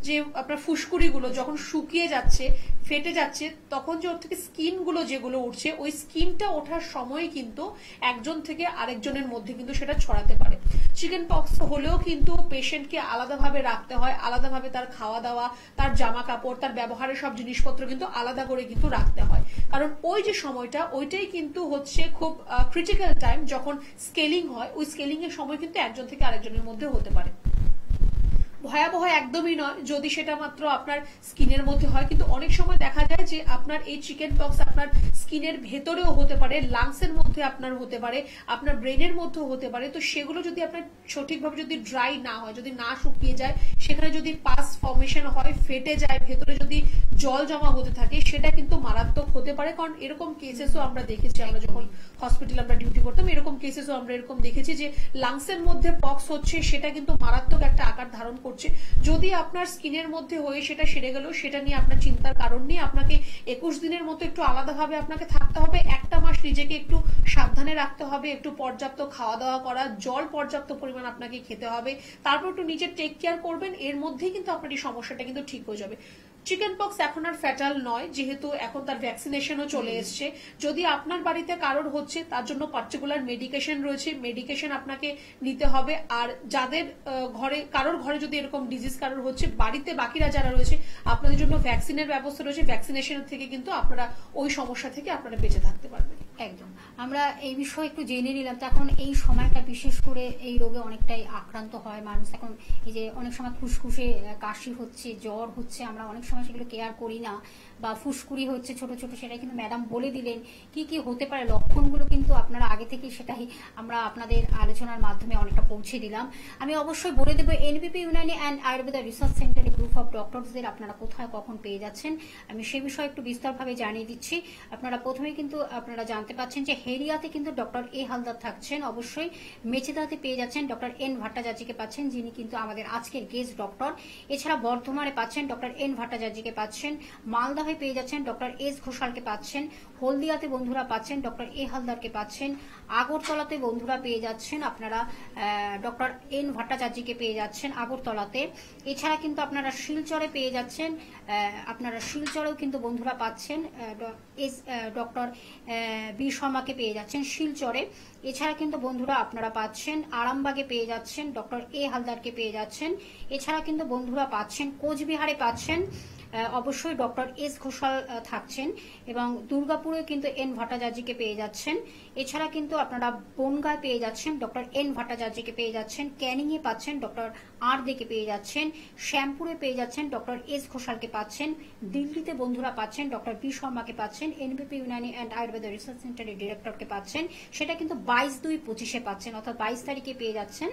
যে আপনার ফুসকুড়ি গুলো যখন শুকিয়ে যাচ্ছে, ফেটে যাচ্ছে, তখন যে ওর থেকে স্কিন গুলো যেগুলো উঠছে, ওই স্কিনটা ওঠার সময় কিন্তু একজন থেকে আরেকজনের মধ্যে কিন্তু সেটা ছড়াতে পারে। চিকেন পক্স হলেও কিন্তু পেশেন্টকে আলাদাভাবে রাখতে হয়, আলাদাভাবে তার খাওয়া দাওয়া, তার জামা কাপড়, তার ব্যবহারের সব জিনিসপত্র কিন্তু আলাদা করে কিন্তু রাখতে হয়। কারণ ওই যে সময়টা, ওইটাই কিন্তু হচ্ছে খুব ক্রিটিক্যাল টাইম, যখন স্কেলিং হয়, ওই স্কেলিং এর সময় কিন্তু একজন থেকে আরেকজনের মধ্যে হতে পারে। ভয়াবহ একদমই নয় যদি সেটা মাত্র আপনার স্কিনের মধ্যে হয়, কিন্তু অনেক সময় দেখা যায় যে আপনার এই চিকেন পক্স আপনার স্কিনের ভেতরেও হতে পারে, লাংসের মধ্যে আপনার হতে পারে, আপনার ব্রেনের মধ্যেও হতে পারে। তো সেগুলো যদি আপনার সঠিকভাবে যদি ড্রাই না হয়, যদি না শুকিয়ে যায়, সেখানে যদি পাস ফর্মেশন হয়, ফেটে যায়, ভেতরে যদি জল জমা হতে থাকে, সেটা কিন্তু মারাত্মক হতে পারে। কারণ এরকম কেসেসও আমরা দেখেছি, আমরা যখন হসপিটালে আমরা ডিউটি করতাম এরকম কেসেসও আমরা এরকম দেখেছি যে লাংসের মধ্যে পক্স হচ্ছে, সেটা কিন্তু মারাত্মক একটা আকার ধারণ করছে। যদি আপনার স্কিনের মধ্যে হয়ে সেটা সেরে গেল, সেটা নিয়ে আপনার চিন্তার কারণ নেই। আপনাকে 21 দিনের মতো একটু আলাদাভাবে আপনাকে থাকতে হবে, একটা মাস নিজেকে একটু সাবধানে রাখতে হবে, একটু পর্যাপ্ত খাওয়া দাওয়া করা, জল পর্যাপ্ত পরিমাণ আপনাকে খেতে হবে, তারপর একটু নিজের টেক কেয়ার করবেন। এর মধ্যেই কিন্তু আপনার এই সমস্যাটা কিন্তু ঠিক হয়ে যাবে। চিকেন পক্স এখন আর ফ্যাটাল নয়, যেহেতু এখন তার ভ্যাকসিনেশনও চলে এসছে। যদি আপনার বাড়িতে কারোর হচ্ছে, তার জন্য পার্টিকুলার মেডিকেশন রয়েছে, মেডিকেশন আপনাকে নিতে হবে। আর যাদের কারোর ঘরে যদি এরকম ডিজিজ কারোর হচ্ছে, বাড়িতে বাকিরা যারা রয়েছে, আপনাদের জন্য ভ্যাকসিনের ব্যবস্থা রয়েছে। ভ্যাকসিনেশন থেকে কিন্তু আপনারা ওই সমস্যা থেকে আপনারা বেঁচে থাকতে পারবেন। একদম, আমরা এই বিষয়ে একটু জেনে নিলাম। তো এখন এই সময়টা বিশেষ করে এই রোগে অনেকটাই আক্রান্ত হয় মানুষ। এখন এই যে অনেক সময় ফুসফুসে কাশি হচ্ছে, জ্বর হচ্ছে, আমরা অনেক সময় সেগুলো কেয়ার করি না, বা ফুসকুড়ি হচ্ছে ছোট ছোট, সেটা কিন্তু ম্যাডাম বলে দিলেন কি কি হতে পারে লক্ষণগুলো, কিন্তু আপনারা আগে থেকে সেটাই আমরা আপনাদের আলোচনার মাধ্যমে অনেকটা পৌঁছে দিলাম। আমি অবশ্যই বলে দেবো এনবিপি ইউনানি অ্যান্ড আয়ুর্বেদা রিসার্চ সেন্টারে গ্রুপ অফ ডক্টরসদের আপনারা কোথায় কখন পেয়ে যাচ্ছেন, আমি সে বিষয়ে একটু বিস্তারভাবে জানিয়ে দিচ্ছি। আপনারা প্রথমে কিন্তু আপনারা জানতে পাচ্ছেন যে হেরিয়াতে কিন্তু ডক্টর এ হালদার থাকছেন, অবশ্যই মেচেদাতে পেয়ে যাচ্ছেন ডক্টর এন ভট্টাচার্যকে পাচ্ছেন, যিনি কিন্তু আমাদের আজকের গেস্ট ডক্টর। এছাড়া বর্ধমানে পাচ্ছেন ডক্টর এন ভট্টাচার্যকে পাচ্ছেন, মালদাহে পেয়ে যাচ্ছেন ডক্টর এস ঘোষালকে পাচ্ছেন, হলদিয়াতে বন্ধুরা পাচ্ছেন ডক্টর এ হালদারকে পাচ্ছেন, আগরতলাতে বন্ধুরা পেয়ে যাচ্ছেন আপনারা ডক্টর এন ভট্টাচার্যকে পেয়ে যাচ্ছেন আগরতলাতে। এছাড়া কিন্তু আপনারা শিলচরে পেয়ে যাচ্ছেন, আপনারা শিলচরেও কিন্তু বন্ধুরা পাচ্ছেন ডক্টর বি শর্মাকে পেয়ে যাচ্ছেন শিলচরে। এছাড়া কিন্তু বন্ধুরা আপনারা পাচ্ছেন আরামবাগে পেয়ে যাচ্ছেন ডক্টর এ হালদারকে পেয়ে যাচ্ছেন। এছাড়া কিন্তু বন্ধুরা পাচ্ছেন কোচবিহারে পাচ্ছেন অবশ্যই ডক্টর এস ঘোষাল থাকছেন, এবং দুর্গাপুরে কিন্তু এন ভট্টাচার্যকে পেয়ে যাচ্ছেন। এছাড়া কিন্তু আপনারা বনগাঁয় পেয়ে যাচ্ছেন ডক্টর এন ভট্টাচার্যকে পেয়ে যাচ্ছেন, ক্যানিংয়ে পাচ্ছেন ডক্টর আর দেকে পেয়ে যাচ্ছেন, শ্যামপুরে পেয়ে যাচ্ছেন ডক্টর এস ঘোষালকে পাচ্ছেন, দিল্লিতে বন্ধুরা পাচ্ছেন ডক্টর বি শর্মাকে পাচ্ছেন, এনবিপি ইউনানি অ্যান্ড আয়ুর্বেদা রিসার্চ সেন্টারের ডিরেক্টরকে পাচ্ছেন, সেটা কিন্তু 22/2/25 পাচ্ছেন, অর্থাৎ 22 তারিখে পেয়ে যাচ্ছেন,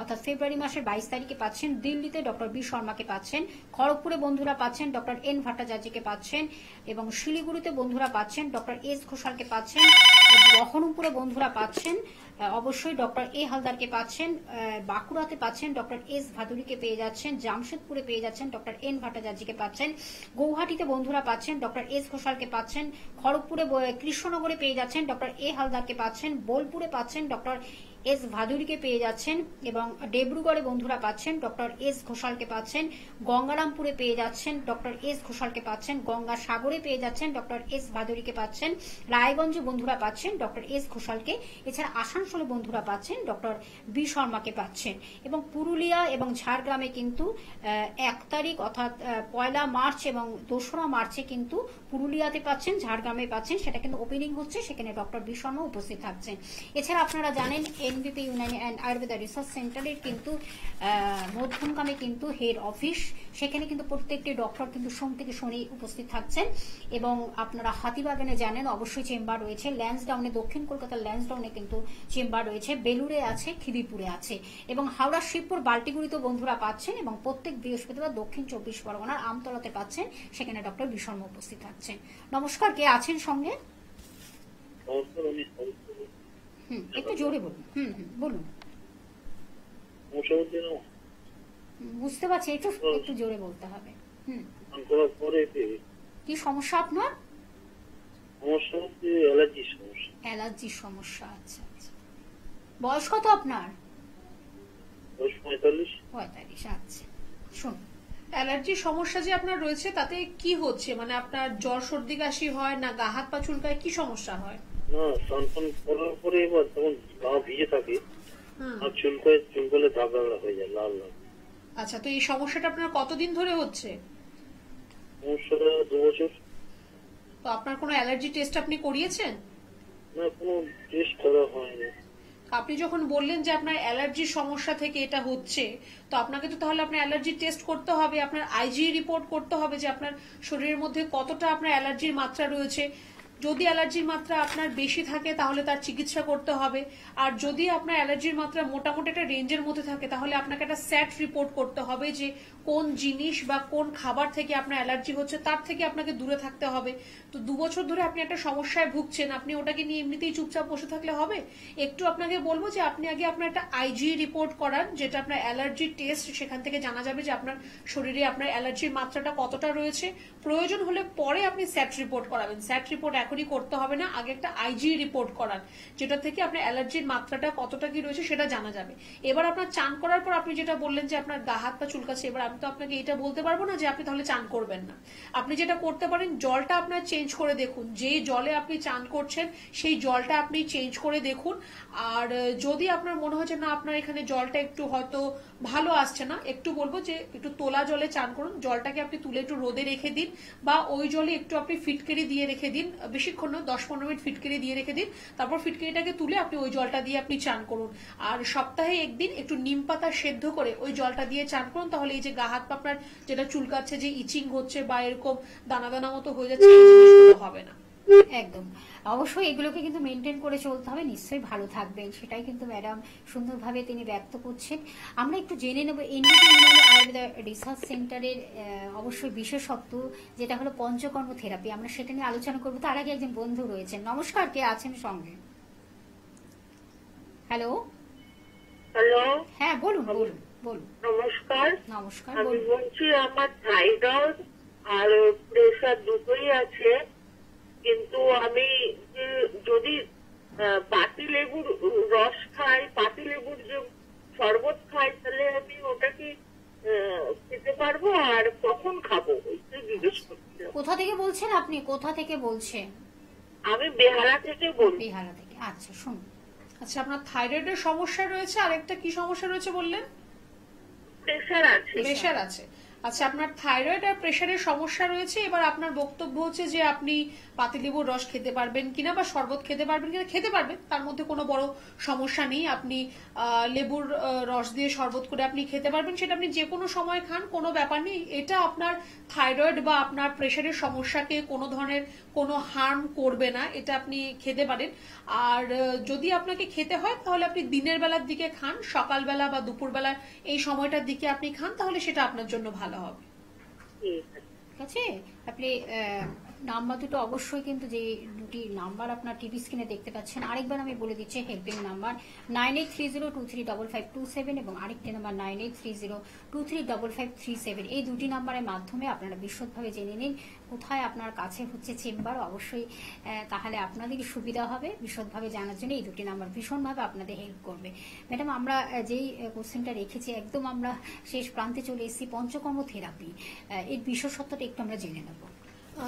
অর্থাৎ ফেব্রুয়ারি মাসের 22 তারিখে পাচ্ছেন। দিল্লিতে ডক্টর বি শর্মাকে পাচ্ছেন, খড়গপুরে বন্ধুরা পাচ্ছেন ডক্টর এন ভট্টাচার্যকে পাচ্ছেন, এবং শিলিগুড়িতে বন্ধুরা পাচ্ছেন ডক্টর এস ঘোষালকে পাচ্ছেন, বহরমপুরে বন্ধুরা পাচ্ছেন অবশ্যই ডক্টর এ হালদারকে পাচ্ছেন, বাঁকুড়াতে পাচ্ছেন ডক্টর এস ভাদুরীকে পেয়ে যাচ্ছেন, জামশেদপুরে পেয়ে যাচ্ছেন ডক্টর এন ভট্টাচার্যকে পাচ্ছেন, গৌহাটিতে বন্ধুরা পাচ্ছেন ডক্টর এস ঘোষালকে পাচ্ছেন, খড়গপুরে কৃষ্ণনগরে পেয়ে যাচ্ছেন ডক্টর এ হালদারকে পাচ্ছেন, বোলপুরে পাচ্ছেন ডক্টর এস ভাদুরীকে পেয়ে যাচ্ছেন, এবং ডিব্রুগড়ে বন্ধুরা পাচ্ছেন ডক্টর এস ঘোষালকে পাচ্ছেন, গঙ্গারামপুরে পেয়ে যাচ্ছেন ডক্টর এস ঘোষালকে পাচ্ছেন, গঙ্গাসাগরে পেয়ে যাচ্ছেন ডক্টর এস ভাদুরীকে পাচ্ছেন, রায়গঞ্জে বন্ধুরা পাচ্ছেন ডক্টর এস ঘোষালকে। এছাড়া আসানসোলে বন্ধুরা পাচ্ছেন ডক্টর বি শর্মাকে পাচ্ছেন, এবং পুরুলিয়া এবং ঝাড়গ্রামে কিন্তু 1 তারিখ অর্থাৎ 1 মার্চ এবং 2 মার্চে কিন্তু পুরুলিয়াতে পাচ্ছেন, ঝাড়গ্রামে পাচ্ছেন, সেটা কিন্তু ওপেনিং হচ্ছে, সেখানে ডক্টর বি শর্মা উপস্থিত থাকছেন। এছাড়া আপনারা জানেন এনবিপি ইউনানি অ্যান্ড আয়ুর্বেদা রিসার্চ সেন্টারের কিন্তু মধ্যমগ্রামে কিন্তু হেড অফিস, সেখানে কিন্তু প্রত্যেকটি ডক্টর কিন্তু সোম থেকে শনি উপস্থিত থাকছেন। এবং আপনারা হাতিবাগানে জানেন অবশ্যই চেম্বার রয়েছে, ল্যান্সডাউনে দক্ষিণ কলকাতার ল্যান্সডাউনে কিন্তু চেম্বার রয়েছে, বেলুড়ে আছে, খিদিরপুরে আছে, এবং হাওড়া শিবপুর বাল্টিগুড়িতে বন্ধুরা পাচ্ছেন, এবং প্রত্যেক বৃহস্পতিবার দক্ষিণ 24 পরগনার আমতলাতে পাচ্ছেন, সেখানে ডক্টর বি শর্মা উপস্থিত থাকছেন। নমস্কার, কে আছেন সঙ্গে? একটু জোরে বলুন। বলুন। বুঝতে পারছি, একটু জোরে বলতে হবে। কি সমস্যা আপনার? অ্যালার্জির সমস্যা। আচ্ছা আচ্ছা, বয়স কত আপনার? 45। আচ্ছা, শুনুন, অ্যালার্জির সমস্যা যে আপনার রয়েছে তাতে কি হচ্ছে, মানে আপনার জ্বর সর্দি কাশি হয় না, গা হাত পা চুলকায়, কি সমস্যা হয়? না, স্নান করার পরে এবার তখন গা ভিজে থাকে আর চুলকলে দাগ দাগ হয়ে যায়, লাল লাল। আচ্ছা, তো এই সমস্যাটা আপনার কতদিন ধরে হচ্ছে? সমস্যাটা 2 বছর। তো আপনার কোনো অ্যালার্জি টেস্ট আপনি করিয়েছেন? না, কোনো টেস্ট করা হয়নি। তো আপনি যখন বললেন যে আপনার অ্যালার্জির সমস্যা থেকে এটা হচ্ছে, তো আপনাকে তো তাহলে আপনার অ্যালার্জি টেস্ট করতে হবে, আপনার আইজি রিপোর্ট করতে হবে যে আপনার শরীরের মধ্যে কতটা আপনার অ্যালার্জির মাত্রা রয়েছে। যদি অ্যালার্জির মাত্রা আপনার বেশি থাকে তাহলে তার চিকিৎসা করতে হবে, আর যদি আপনার অ্যালার্জির মাত্রা মোটামুটি একটা রেঞ্জের মধ্যে থাকে তাহলে আপনাকে একটা স্যাট রিপোর্ট করতে হবে যে কোন জিনিস বা কোন খাবার থেকে আপনার অ্যালার্জি হচ্ছে, তার থেকে আপনাকে দূরে থাকতে হবে। তো 2 বছর ধরে আপনি একটা সমস্যায় ভুগছেন, আপনি ওটাকে নিয়ে এমনিতেই চুপচাপ বসে থাকলে হবে? একটু আপনাকে বলবো যে আপনি আগে আপনার একটা আইজি রিপোর্ট করান, যেটা আপনার অ্যালার্জি টেস্ট, সেখান থেকে জানা যাবে যে আপনার শরীরে আপনার অ্যালার্জির মাত্রাটা কতটা রয়েছে। প্রয়োজন হলে পরে আপনি স্যাট রিপোর্ট করাবেন, স্যাট রিপোর্ট এখনই করতে হবে না, আগে একটা আইজি রিপোর্ট করান, যেটা থেকে আপনার অ্যালার্জির মাত্রাটা কতটা কি রয়েছে সেটা জানা যাবে। এবার আপনার চান করার পর আপনি যেটা বললেন যে আপনার গা হাত পা চুলকাচ্ছে, এবার আমি তো আপনাকে এটা বলতে পারবো না যে আপনি তাহলে চান করবেন না। আপনি যেটা করতে পারেন, জলটা আপনার চেঞ্জ করে দেখুন, যেই জলে আপনি চান করছেন সেই জলটা আপনি চেঞ্জ করে দেখুন। আর যদি আপনার মনে হয় যে না আপনার এখানে জলটা একটু হয়তো ভালো আসছে না, একটু বলবো যে একটু তোলা জলে চান করুন, জলটাকে আপনি তুলে একটু রোদে রেখে দিন, বা ওই জলে একটু আপনি ফিটকিরি দিয়ে রেখে দিন, বেশিক্ষণ না, 10-15 মিনিট ফিটকিরি দিয়ে রেখে দিন, তারপর ফিটকিরিটাকে তুলে আপনি ওই জলটা দিয়ে আপনি চান করুন। আর সপ্তাহে একদিন একটু নিম পাতা সেদ্ধ করে ওই জলটা দিয়ে চান করুন, তাহলে এই যে গা হাত পা আপনার যেটা চুলকাচ্ছে, যে ইচিং হচ্ছে বা এরকম দানা দানা মতো হয়ে যাচ্ছে, এই জিনিসগুলো হবে না। একদম, অবশ্যই এগুলোকে কিন্তু মেনটেন করে চলতে হবে, নিশ্চয়ই ভালো থাকবেন, সেটাই কিন্তু ম্যাডাম সুন্দরভাবে তিনি ব্যক্ত করছেন। আমরা একটু জেনে নেব এনবিপি ইউনানি আয়ুর্বেদা রিসার্চ সেন্টারের অবশ্যই বিশেষত্ব, যেটা হলো পঞ্চকর্ম থেরাপি, আমরা সেটা নিয়ে আলোচনা করবো। তার আগে একজন বন্ধু রয়েছেন, নমস্কার, কে আছেন সঙ্গে? হ্যালো। হ্যালো, হ্যাঁ বলুন বলুন বলুন। নমস্কার। নমস্কার, আমি বলুন। বলছি আমার থাইরয়েড আর প্রেশার দুটোই আছে, কিন্তু আমি যদি পাতিলেবুর রস খাই, পাতিলেবুর যে শরবত খাই, তাহলে আমি ওটা কি খেতে পারবো, আর কখন খাবো ওইটাই জিজ্ঞেস করছিলাম। কোথা থেকে বলছেন আপনি, কোথা থেকে বলছেন? আমি বেহালা থেকে বলছি। বিহারা থেকে, আচ্ছা শুনুন। আচ্ছা, আপনার থাইরয়েডের সমস্যা রয়েছে, আর একটা কি সমস্যা রয়েছে বললেন? প্রেশার আছে। প্রেশার আছে। আচ্ছা, আপনার থাইরয়েড আর প্রেশারের সমস্যা রয়েছে। এবার আপনার বক্তব্য হচ্ছে যে আপনি পাতিলেবুর রস খেতে পারবেন কিনা বা শরবত খেতে পারবেন কিনা। খেতে পারবেন, তার মধ্যে কোনো বড় সমস্যা নেই। আপনি লেবুর রস দিয়ে শরবত করে আপনি খেতে পারবেন, সেটা আপনি যে কোনো সময় খান, কোনো ব্যাপার নেই। এটা আপনার থাইরয়েড বা আপনার প্রেশারের সমস্যাকে কোনো ধরনের কোনো হার্ম করবে না, এটা আপনি খেতে পারেন। আর যদি আপনাকে খেতে হয় তাহলে আপনি দিনের বেলার দিকে খান, সকালবেলা বা দুপুরবেলা এই সময়টার দিকে আপনি খান, তাহলে সেটা আপনার জন্য ভালো হবে। ঠিক আছে, আপনি নাম্বার দুটো অবশ্যই, কিন্তু যে দুটি নাম্বার আপনার টিভি স্ক্রিনে দেখতে পাচ্ছেন, আরেকবার আমি বলে দিচ্ছি। হেল্পিং নাম্বার 9830235527 এবং আরেকটি নাম্বার 9830235537। এই দুটি নাম্বারের মাধ্যমে আপনারা বিশদভাবে জেনে নিন কোথায় আপনার কাছে হচ্ছে চেম্বার, অবশ্যই তাহলে আপনাদের সুবিধা হবে বিশদভাবে জানার জন্য। এই দুটি নাম্বার ভীষণভাবে আপনাদের হেল্প করবে। ম্যাডাম, আমরা যেই কোশ্চেনটা রেখেছি, একদম আমরা শেষ প্রান্তে চলে এসেছি। পঞ্চকর্ম থেরাপি, এর বিশেষত্বটা একটু আমরা জেনে নেব।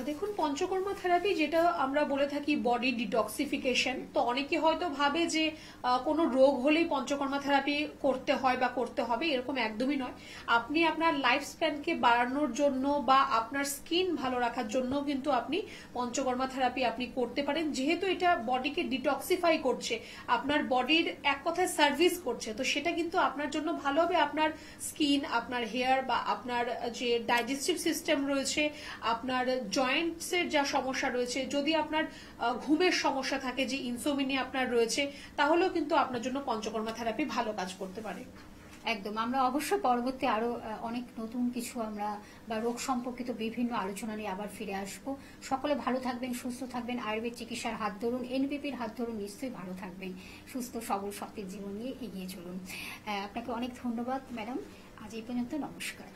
দেখুন, পঞ্চকর্ম থেরাপি যেটা আমরা বলে থাকি বডি ডিটক্সিফিকেশন, তো অনেকে হয়তো ভাবে যে কোনো রোগ হলেই পঞ্চকর্ম থেরাপি করতে হয় বা করতে হবে, এরকম একদমই নয়। আপনি আপনার লাইফ স্প্যানকে বাড়ানোর জন্য বা আপনার স্কিন ভালো রাখার জন্য কিন্তু আপনি পঞ্চকর্ম থেরাপি আপনি করতে পারেন, যেহেতু এটা বডিকে ডিটক্সিফাই করছে, আপনার বডির এক কথায় সার্ভিস করছে, তো সেটা কিন্তু আপনার জন্য ভালো হবে। আপনার স্কিন, আপনার হেয়ার বা আপনার যে ডাইজেস্টিভ সিস্টেম রয়েছে, আপনার জয়েন্টসের যা সমস্যা রয়েছে, যদি আপনার ঘুমের সমস্যা থাকে, যে ইনসোমিনিয়া আপনার রয়েছে, তাহলেও কিন্তু আপনার জন্য পঞ্চকর্ম থেরাপি ভালো কাজ করতে পারে। একদম, আমরা অবশ্যই পরবর্তী আরো অনেক নতুন কিছু আমরা বা রোগ সম্পর্কিত বিভিন্ন আলোচনা নিয়ে আবার ফিরে আসব। সকলে ভালো থাকবেন, সুস্থ থাকবেন, আয়ুর্বেদ চিকিৎসার হাত ধরুন, এনবিপির হাত ধরুন, নিশ্চয়ই ভালো থাকবেন, সুস্থ সবল শক্তির জীবন নিয়ে এগিয়ে চলুন। আপনাকে অনেক ধন্যবাদ ম্যাডাম, আজ এই পর্যন্ত, নমস্কার।